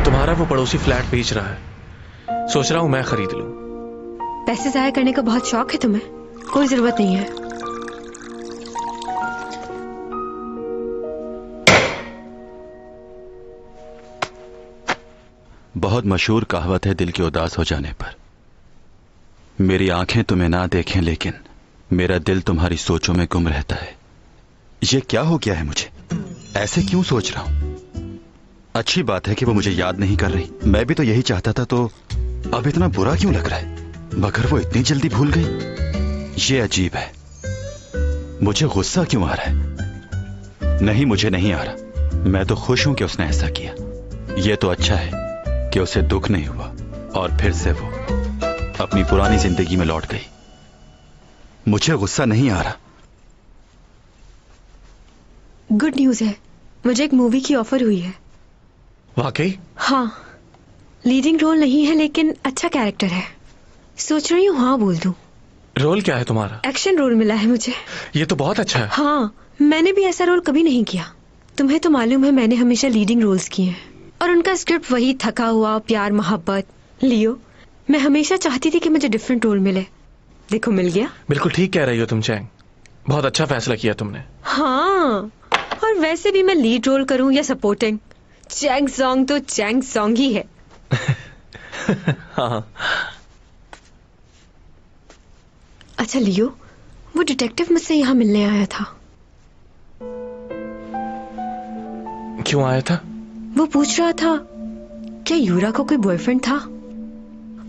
तुम्हारा वो पड़ोसी फ्लैट बेच रहा है, सोच रहा हूं मैं खरीद लूं। पैसे जाया करने का बहुत शौक है तुम्हें? कोई जरूरत नहीं है। बहुत मशहूर कहावत है दिल के उदास हो जाने पर, मेरी आंखें तुम्हें ना देखें लेकिन मेरा दिल तुम्हारी सोचों में गुम रहता है। ये क्या हो गया है मुझे? ऐसे क्यों सोच रहा हूं? अच्छी बात है कि वो मुझे याद नहीं कर रही। मैं भी तो यही चाहता था, तो अब इतना बुरा क्यों लग रहा है? मगर वो इतनी जल्दी भूल गई, ये अजीब है। मुझे गुस्सा क्यों आ रहा है? नहीं, मुझे नहीं आ रहा। मैं तो खुश हूं कि उसने ऐसा किया। ये तो अच्छा है कि उसे दुख नहीं हुआ और फिर से वो अपनी पुरानी जिंदगी में लौट गई। मुझे गुस्सा नहीं आ रहा। गुड न्यूज है, मुझे एक मूवी की ऑफर हुई है। वाकई? हाँ, लीडिंग रोल नहीं है लेकिन अच्छा कैरेक्टर है। सोच रही हूँ हाँ बोल दूं। रोल क्या है तुम्हारा? एक्शन रोल मिला है मुझे। ये तो बहुत अच्छा है। हाँ, मैंने भी ऐसा रोल कभी नहीं किया। तुम्हें तो मालूम है मैंने हमेशा लीडिंग रोल्स किए हैं, और उनका स्क्रिप्ट वही थका हुआ प्यार मोहब्बत। लियो, मैं हमेशा चाहती थी कि मुझे डिफरेंट रोल मिले। देखो मिल गया। बिल्कुल ठीक कह रही हो तुम चैंग, बहुत अच्छा फैसला किया तुमने। हाँ, और वैसे भी मैं लीड रोल करूं या सपोर्टिंग, चैंग सॉन्ग तो चैंग सॉन्ग ही है। हाँ। अच्छा लियो, वो डिटेक्टिव मुझसे यहाँ मिलने आया था। क्यों आया था? वो पूछ रहा था क्या यूरा को कोई बॉयफ्रेंड था,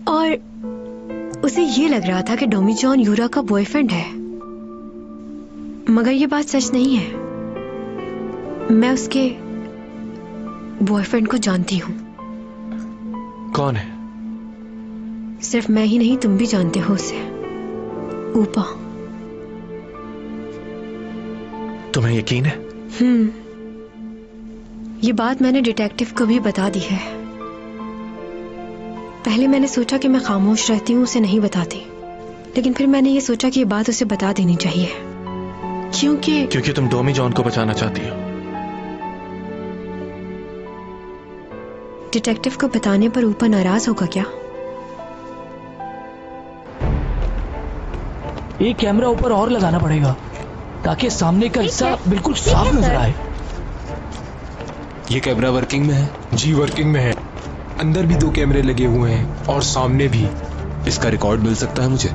और उसे ये लग रहा था कि डोमी जॉन यूरा का बॉयफ्रेंड है। मगर ये बात सच नहीं है। मैं उसके बॉयफ्रेंड को जानती हूँ। कौन है? सिर्फ मैं ही नहीं, तुम भी जानते हो उसे। ऊपा। तुम्हें यकीन है? ये बात मैंने डिटेक्टिव को भी बता दी है। पहले मैंने सोचा कि मैं खामोश रहती हूँ, उसे नहीं बताती, लेकिन फिर मैंने ये सोचा कि ये बात उसे बता देनी चाहिए, क्योंकि तुम डोमी जॉन को बचाना चाहती हो। डिटेक्टिव को बताने पर ऊपर नाराज होगा क्या? एक कैमरा ऊपर और लगाना पड़ेगा ताकि सामने का हिस्सा बिल्कुल साफ नजर आए। ये कैमरा वर्किंग में है? जी वर्किंग में है। अंदर भी 2 कैमरे लगे हुए हैं और सामने भी। इसका रिकॉर्ड मिल सकता है मुझे?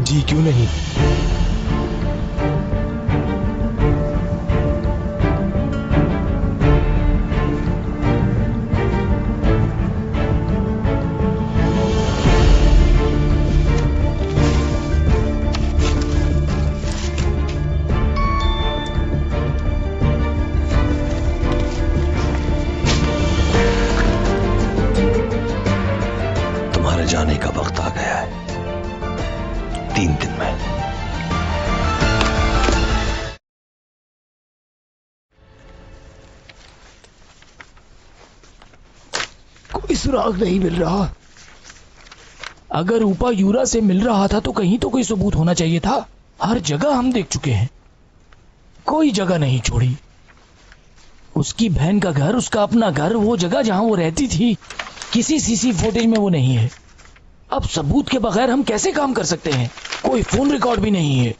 जी क्यों नहीं। तुम्हारे जाने का वक्त आ गया है, 3 दिन में। कोई सुराग नहीं मिल रहा। अगर रूपा यूरा से मिल रहा था तो कहीं तो कोई सबूत होना चाहिए था। हर जगह हम देख चुके हैं, कोई जगह नहीं छोड़ी। उसकी बहन का घर, उसका अपना घर, वो जगह जहां वो रहती थी, किसी सीसी फुटेज में वो नहीं है। अब सबूत के बगैर हम कैसे काम कर सकते हैं? कोई फोन रिकॉर्ड भी नहीं है।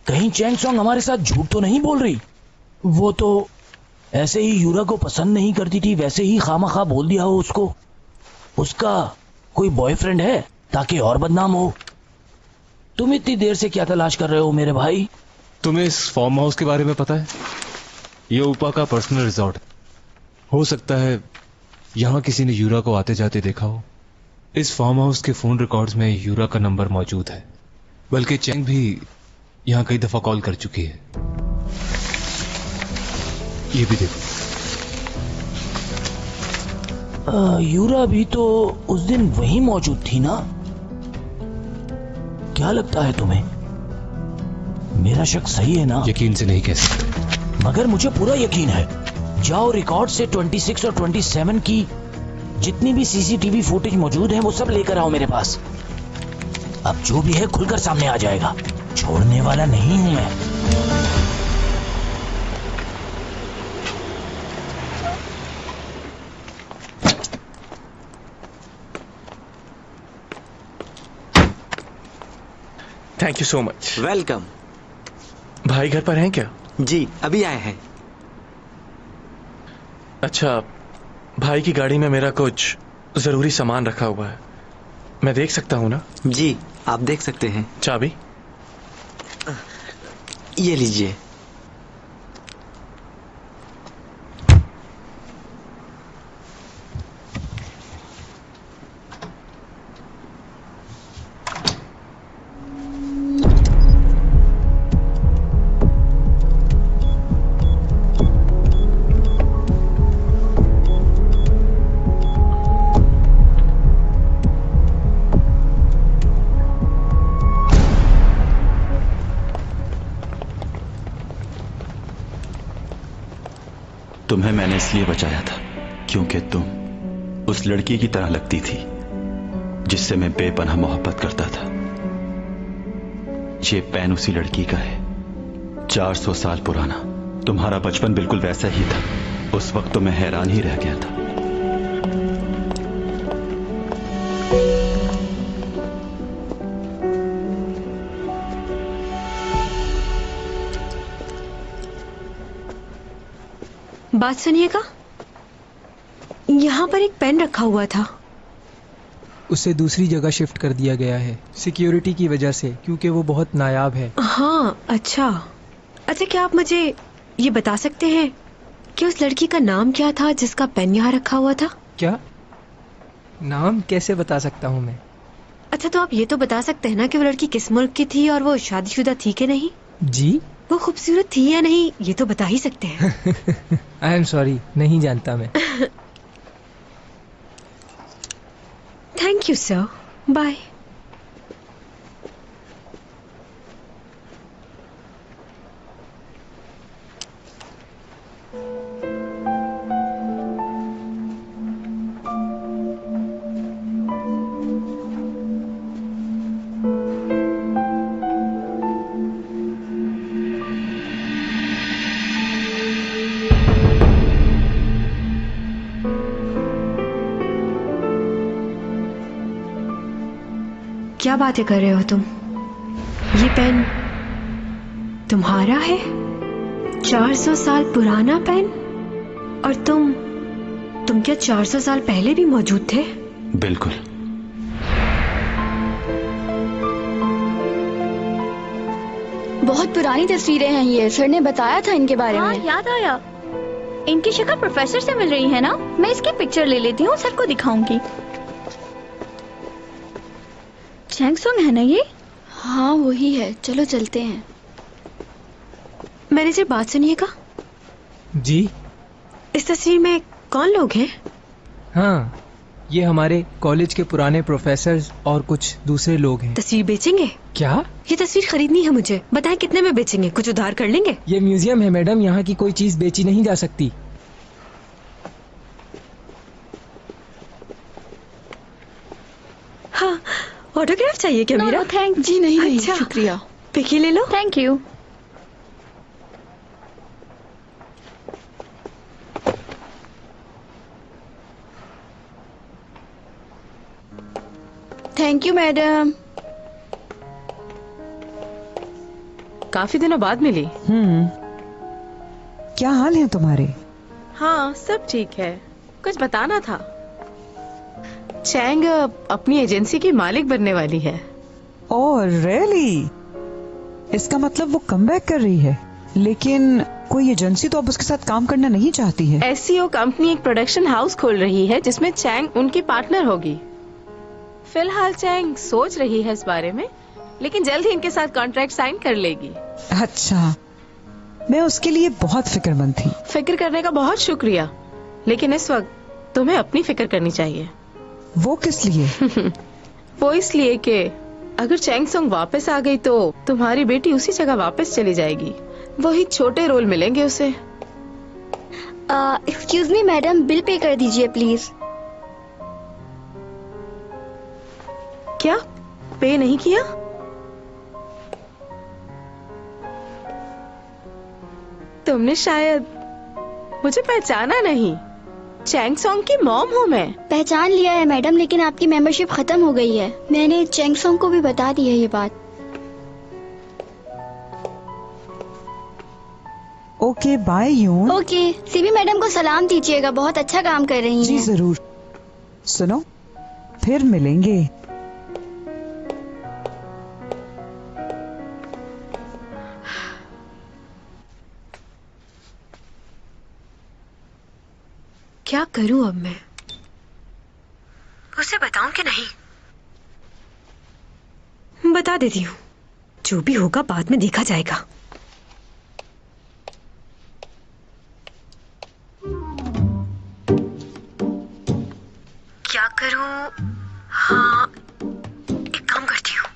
कहीं चैंग सॉन्ग हमारे साथ झूठ तो नहीं बोल रही? वो तो ऐसे ही यूरा को पसंद नहीं करती थी, वैसे ही खामखा बोल दिया हो उसको। उसका कोई बॉयफ्रेंड है ताकि और बदनाम हो। तुम इतनी देर से क्या तलाश कर रहे हो मेरे भाई? तुम्हें इस फार्म हाउस के बारे में पता है? ये ऊपा का पर्सनल रिजॉर्ट। हो सकता है यहां किसी ने यूरा को आते जाते देखा हो। इस फार्म हाउस के फोन रिकॉर्ड्स में यूरा का नंबर मौजूद है, बल्कि चेंग भी यहां कई दफा कॉल कर चुकी है। ये भी देखो। यूरा भी तो उस दिन वहीं मौजूद थी ना? क्या लगता है तुम्हें, मेरा शक सही है ना? यकीन से नहीं कह सकते, मगर मुझे पूरा यकीन है। जाओ रिकॉर्ड से 26 और 27 की जितनी भी सीसीटीवी फुटेज मौजूद है वो सब लेकर आओ मेरे पास। अब जो भी है खुलकर सामने आ जाएगा, छोड़ने वाला नहीं हूं मैं। Thank you so much. Welcome. भाई घर पर हैं क्या? जी अभी आए हैं। अच्छा, भाई की गाड़ी में मेरा कुछ जरूरी सामान रखा हुआ है, मैं देख सकता हूं ना? जी आप देख सकते हैं। चाबी? ये लीजिए। तुम्हें मैंने इसलिए बचाया था क्योंकि तुम उस लड़की की तरह लगती थी जिससे मैं बेपनाह मोहब्बत करता था। ये पेन उसी लड़की का है, 400 साल पुराना। तुम्हारा बचपन बिल्कुल वैसा ही था। उस वक्त तो मैं हैरान ही रह गया था। बात सुनिएगा, यहाँ पर एक पेन रखा हुआ था। उसे दूसरी जगह शिफ्ट कर दिया गया है सिक्योरिटी की वजह से, क्योंकि वो बहुत नायाब है। हाँ अच्छा। अच्छा क्या आप मुझे ये बता सकते हैं कि उस लड़की का नाम क्या था जिसका पेन यहाँ रखा हुआ था? क्या नाम कैसे बता सकता हूँ मैं? अच्छा तो आप ये तो बता सकते हैं ना कि वो लड़की किस मुल्क की थी और वो शादीशुदा थी कि नहीं? जी। वो खूबसूरत थी या नहीं, ये तो बता ही सकते हैं। आई एम सॉरी, नहीं जानता मैं। Thank you sir, bye. क्या बातें कर रहे हो तुम? ये पेन तुम्हारा है? 400 साल पुराना पेन? और तुम क्या 400 साल पहले भी मौजूद थे? बिल्कुल। बहुत पुरानी तस्वीरें हैं ये, सर ने बताया था इनके बारे में। याद आया, इनकी शक्ल प्रोफेसर से मिल रही है ना? मैं इसकी पिक्चर ले लेती हूँ, सर को दिखाऊंगी। चैंग सॉन्ग है ना ये? हाँ वही है, चलो चलते हैं। मैनेजर बात सुनिएगा। जी? इस तस्वीर में कौन लोग हैं? हाँ, ये हमारे कॉलेज के पुराने प्रोफेसर और कुछ दूसरे लोग हैं। तस्वीर बेचेंगे क्या? ये तस्वीर खरीदनी है मुझे, बताएं कितने में बेचेंगे? कुछ उधार कर लेंगे? ये म्यूजियम है मैडम, यहाँ की कोई चीज बेची नहीं जा सकती। हाँ, ऑटोग्राफ चाहिए क्या मेरा? थैंक जी नहीं, शुक्रिया। पिकी ले लो। Thank you. Thank you madam. काफी दिनों बाद मिली। क्या हाल है तुम्हारे? हाँ, सब ठीक है। कुछ बताना था। चैंग अपनी एजेंसी की मालिक बनने वाली है। Oh really? इसका मतलब वो कमबैक कर रही है। लेकिन कोई एजेंसी तो अब उसके साथ काम करना नहीं चाहती है। एससीओ कंपनी एक प्रोडक्शन हाउस खोल रही है जिसमें चैंग उनकी पार्टनर होगी। फिलहाल चैंग सोच रही है इस बारे में, लेकिन जल्द ही इनके साथ कॉन्ट्रैक्ट साइन कर लेगी। अच्छा, मैं उसके लिए बहुत फिक्रमंद थी। फिक्र करने का बहुत शुक्रिया, लेकिन इस वक्त तुम्हें अपनी फिक्र करनी चाहिए। वो किस लिए? वो इसलिए कि अगर चैंग सॉन्ग वापस आ गई तो तुम्हारी बेटी उसी जगह वापस चली जाएगी। वही छोटे रोल मिलेंगे उसे। Excuse me madam, bill pay कर दीजिए प्लीज। क्या पे नहीं किया? तुमने शायद मुझे पहचाना नहीं। चैंग सॉन्ग की मॉम हूँ मैं। पहचान लिया है मैडम, लेकिन आपकी मेंबरशिप खत्म हो गई है। मैंने चैंग सॉन्ग को भी बता दी है ये बात। ओके बाय यून। ओके, सीबी मैडम को सलाम दीजिएगा, बहुत अच्छा काम कर रही हैं। जी जरूर। सुनो, फिर मिलेंगे। क्या करूं अब मैं? उसे बताऊं कि नहीं? बता देती हूँ, जो भी होगा बाद में देखा जाएगा। क्या करूं? हाँ, एक काम करती हूँ।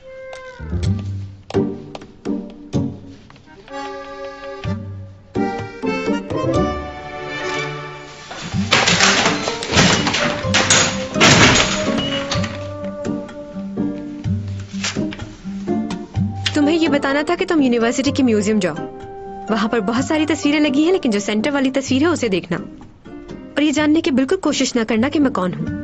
तुम्हें ये बताना था कि तुम यूनिवर्सिटी की म्यूजियम जाओ। वहां पर बहुत सारी तस्वीरें लगी हैं, लेकिन जो सेंटर वाली तस्वीर है उसे देखना और ये जानने की बिल्कुल कोशिश ना करना कि मैं कौन हूँ।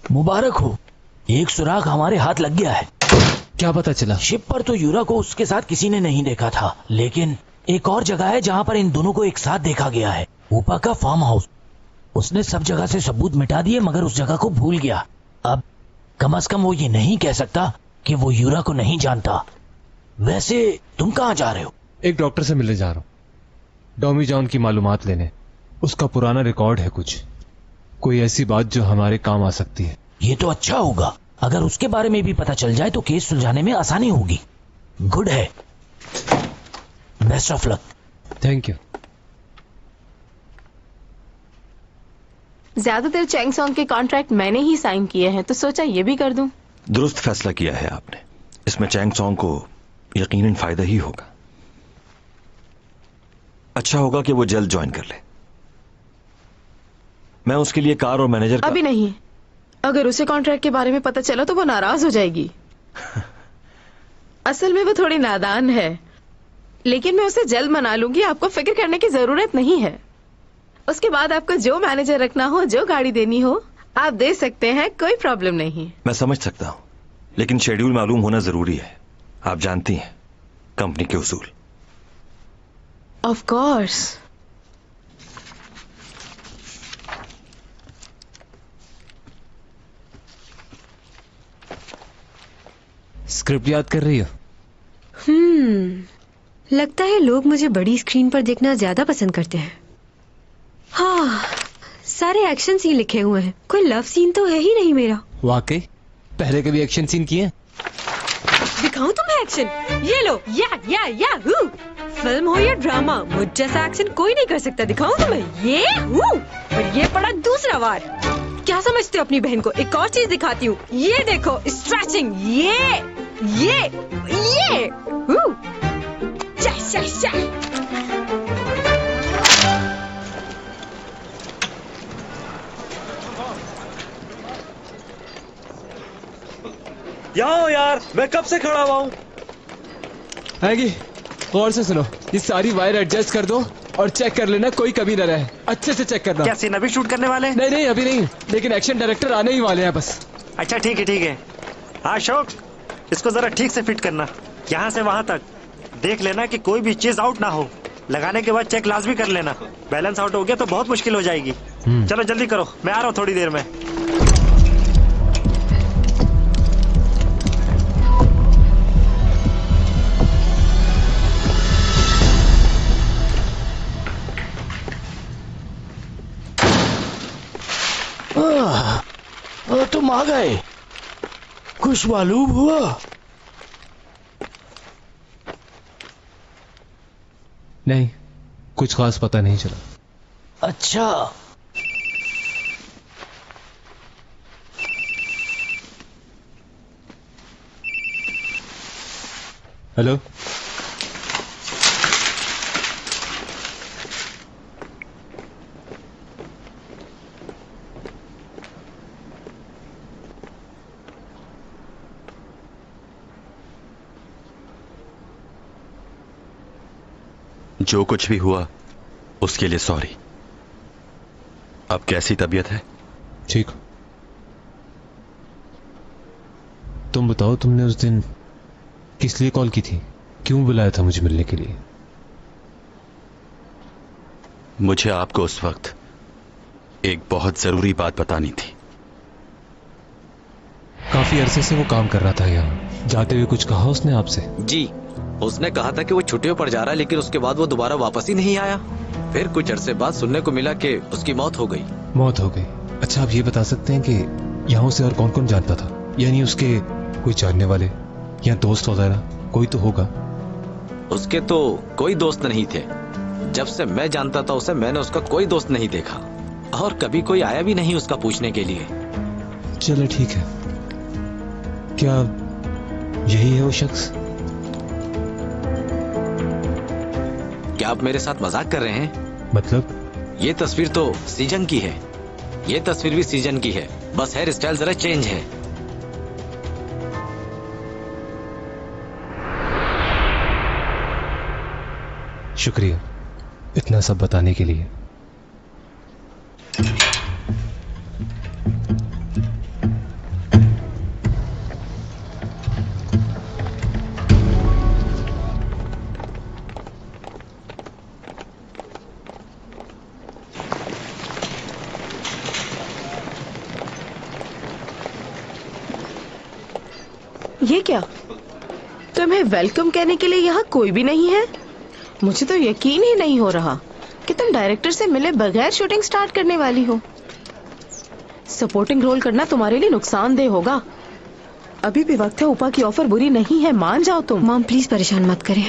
मुबारक हो, एक सुराग हमारे हाथ लग गया है। क्या पता चला? शिप पर तो यूरा को उसके साथ किसी ने नहीं देखा था, लेकिन एक और जगह है जहाँ पर इन दोनों को एक साथ देखा गया है। ऊपा का फार्म हाउस। उसने सब जगह से सबूत मिटा दिए, मगर उस जगह को भूल गया। अब कम से कम वो ये नहीं कह सकता कि वो यूरा को नहीं जानता। वैसे तुम कहाँ जा रहे हो? एक डॉक्टर से मिलने जा रहा हूँ, डॉमी जॉन की मालूमात लेने। उसका पुराना रिकॉर्ड है कुछ, कोई ऐसी बात जो हमारे काम आ सकती है। ये तो अच्छा होगा। अगर उसके बारे में भी पता चल जाए तो केस सुलझाने में आसानी होगी। गुड है, best of luck. Thank you. ज्यादातर चैंग सॉन्ग के कॉन्ट्रैक्ट मैंने ही साइन किए हैं, तो सोचा ये भी कर दूं। दुरुस्त फैसला किया है आपने। इसमें चैंग सॉन्ग को यकीनन फायदा ही होगा। अच्छा होगा कि वो जल्द ज्वाइन कर ले। मैं उसके लिए कार और मैनेजर अभी नहीं, अगर उसे कॉन्ट्रैक्ट के बारे में पता चला तो वो नाराज हो जाएगी। असल में वो थोड़ी नादान है, लेकिन मैं उसे जल्द मना लूंगी। आपको फिक्र करने की जरूरत नहीं है। उसके बाद आपको जो मैनेजर रखना हो, जो गाड़ी देनी हो, आप दे सकते हैं, कोई प्रॉब्लम नहीं। मैं समझ सकता हूं, लेकिन शेड्यूल मालूम होना जरूरी है। आप जानती हैं कंपनी के उसूल। Of course. स्क्रिप्ट याद कर रही हो? लगता है लोग मुझे बड़ी स्क्रीन पर देखना ज्यादा पसंद करते हैं। हाँ, सारे एक्शन सीन लिखे हुए हैं, कोई लव सीन तो है ही नहीं मेरा। वाकई? पहले कभी एक्शन सीन किए? दिखाऊं तुम्हें एक्शन? ये लो, या फिल्म हो या ड्रामा, मुझ जैसा एक्शन कोई नहीं कर सकता। दिखाऊं तुम्हें? ये और ये पड़ा दूसरा वार। क्या समझते हो अपनी बहन को? एक और चीज दिखाती हूँ, ये देखो, स्ट्रेचिंग। ये यहाँ यार, मैं कब से खड़ा हुआ हूँ। आएगी, गौर से सुनो, ये सारी वायर एडजस्ट कर दो और चेक कर लेना कोई कमी न रहे। अच्छे से चेक करना। क्या सीन अभी शूट करने वाले? नहीं अभी नहीं, लेकिन एक्शन डायरेक्टर आने ही वाले हैं बस। अच्छा ठीक है। हाँ अशोक, इसको जरा ठीक से फिट करना, यहाँ से वहाँ तक। देख लेना कि कोई भी चीज आउट ना हो। लगाने के बाद चेक लाजमी कर लेना। बैलेंस आउट हो गया तो बहुत मुश्किल हो जाएगी। चलो जल्दी करो, मैं आ रहा हूँ थोड़ी देर में। तुम आ गए, खुश मालूम हुआ। नहीं, कुछ खास पता नहीं चला। अच्छा, हेलो, जो कुछ भी हुआ उसके लिए सॉरी। अब कैसी तबीयत है? ठीक। तुम बताओ, तुमने उस दिन किस लिए कॉल की थी? क्यों बुलाया था मुझे मिलने के लिए? मुझे आपको उस वक्त एक बहुत जरूरी बात बतानी थी। काफी अरसे से वो काम कर रहा था यहाँ। जाते हुए कुछ कहा उसने आपसे? जी, उसने कहा था कि वो छुट्टियों पर जा रहा है, लेकिन उसके बाद वो दोबारा वापस ही नहीं आया। फिर कुछ अरसे बाद सुनने को मिला कि उसकी मौत हो गई। मौत हो गई? अच्छा, आप ये बता सकते हैं कि यहाँ उसे और कौन कौन जानता था? यानी उसके कोई जानने वाले या दोस्त वगैरह कोई तो होगा। उसके तो कोई दोस्त नहीं थे। जब से मैं जानता था उसे, मैंने उसका कोई दोस्त नहीं देखा, और कभी कोई आया भी नहीं उसका पूछने के लिए। चलो ठीक है। क्या यही है वो शख्स? क्या आप मेरे साथ मजाक कर रहे हैं? मतलब? ये तस्वीर तो सीजन की है, ये तस्वीर भी सीजन की है, बस हेयर स्टाइल जरा चेंज है। शुक्रिया इतना सब बताने के लिए। ये क्या? तुम्हें वेलकम कहने के लिए यहाँ कोई भी नहीं है? मुझे तो यकीन ही नहीं हो रहा कि तुम डायरेक्टर से मिले बगैर शूटिंग स्टार्ट करने वाली हो। सपोर्टिंग रोल करना तुम्हारे लिए नुकसानदेह होगा। अभी भी वक्त है, ऊपा की ऑफर बुरी नहीं है, मान जाओ तुम। मॉम प्लीज परेशान मत करें।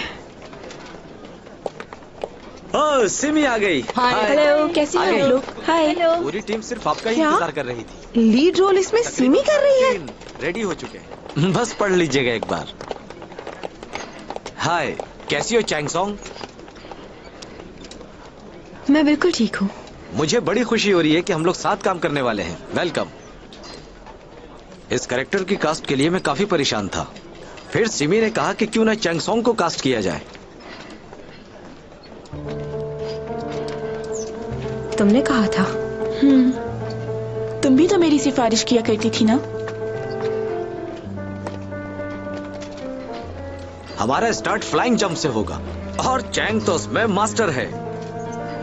ओह सिमी आ गई। हेलो, कैसी हैं आप लोग? हाय। पूरी टीम सिर्फ आपका ही क्या? इंतजार कर रही थी। लीड रोल इसमें सिमी कर रही है? रेडी हो चुके हैं, बस पढ़ लीजिएगा एक बार। हाय, कैसी हो चैंग सॉन्ग? मैं बिल्कुल ठीक हूँ। मुझे बड़ी खुशी हो रही है कि हम लोग साथ काम करने वाले हैं। वेलकम। इस कैरेक्टर की कास्ट के लिए मैं काफी परेशान था, फिर सिमी ने कहा कि क्यों ना चैंग सॉन्ग को कास्ट किया जाए। तुमने कहा था। तुम भी तो मेरी सिफारिश किया करती थी ना। हमारा स्टार्ट फ्लाइंग जंप से होगा और चैंग तो उसमें मास्टर है।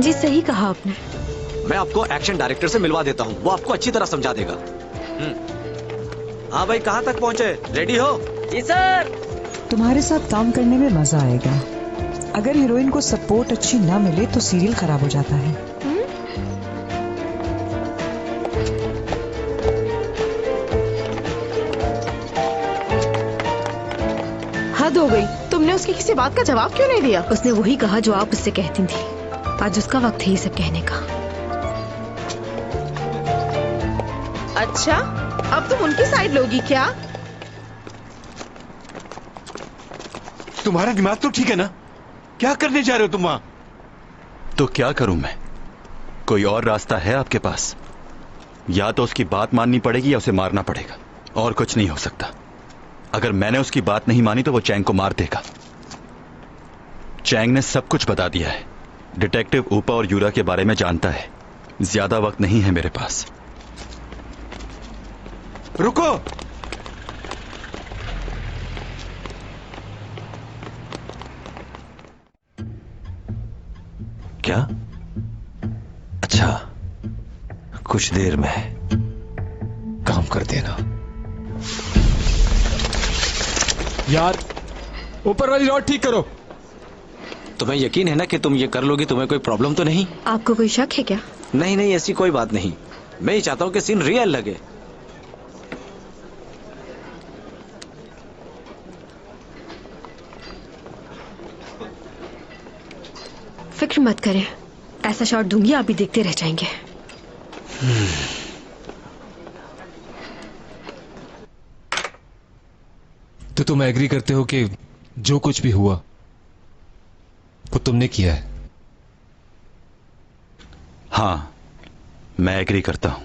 जी सही कहा आपने। मैं आपको एक्शन डायरेक्टर से मिलवा देता हूँ, वो आपको अच्छी तरह समझा देगा। हाँ भाई, कहाँ तक पहुँचे? रेडी हो? जी सर। तुम्हारे साथ काम करने में मजा आएगा। अगर हीरोइन को सपोर्ट अच्छी ना मिले तो सीरियल खराब हो जाता है। हद हो गई, तुमने उसकी किसी बात का जवाब क्यों नहीं दिया? उसने वही कहा जो आप उससे कहती थी। आज उसका वक्त है ये सब कहने का। अच्छा, अब तुम उनकी साइड लोगी क्या? तुम्हारा दिमाग तो ठीक है ना? क्या करने जा रहे हो तुम वहां? तो क्या करूं मैं? कोई और रास्ता है आपके पास? या तो उसकी बात माननी पड़ेगी या उसे मारना पड़ेगा, और कुछ नहीं हो सकता। अगर मैंने उसकी बात नहीं मानी तो वो चैंग को मार देगा। चैंग ने सब कुछ बता दिया है। डिटेक्टिव ऊपा और यूरा के बारे में जानता है। ज्यादा वक्त नहीं है मेरे पास। रुको। क्या? अच्छा, कुछ देर में काम कर देना। यार, ऊपर वाली रॉड ठीक करो। तुम्हें यकीन है ना कि तुम ये कर लोगी? तुम्हें कोई प्रॉब्लम तो नहीं? आपको कोई शक है क्या? नहीं नहीं, ऐसी कोई बात नहीं। मैं ही चाहता हूँ कि सीन रियल लगे। फिक्र मत करें, ऐसा शॉट दूंगी आप भी देखते रह जाएंगे। तो तुम एग्री करते हो कि जो कुछ भी हुआ वो तुमने किया है? हां, मैं एग्री करता हूं।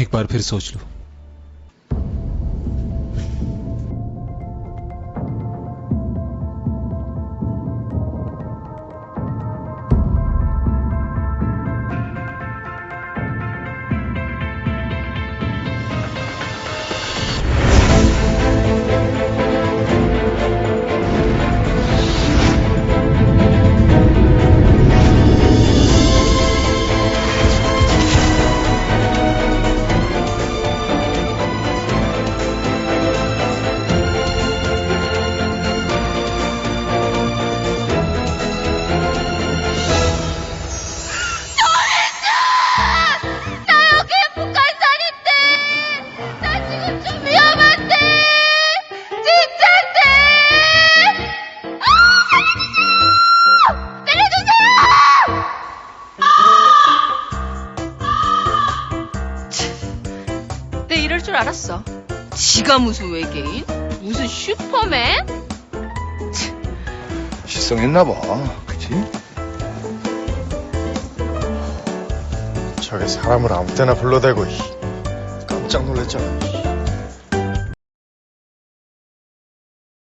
एक बार फिर सोच लो। 알았어. 지가 무슨 외계인? 무슨 슈퍼맨? 실성했나봐, 그치? 저게 사람을 아무 때나 불러대고 깜짝 놀랐잖아.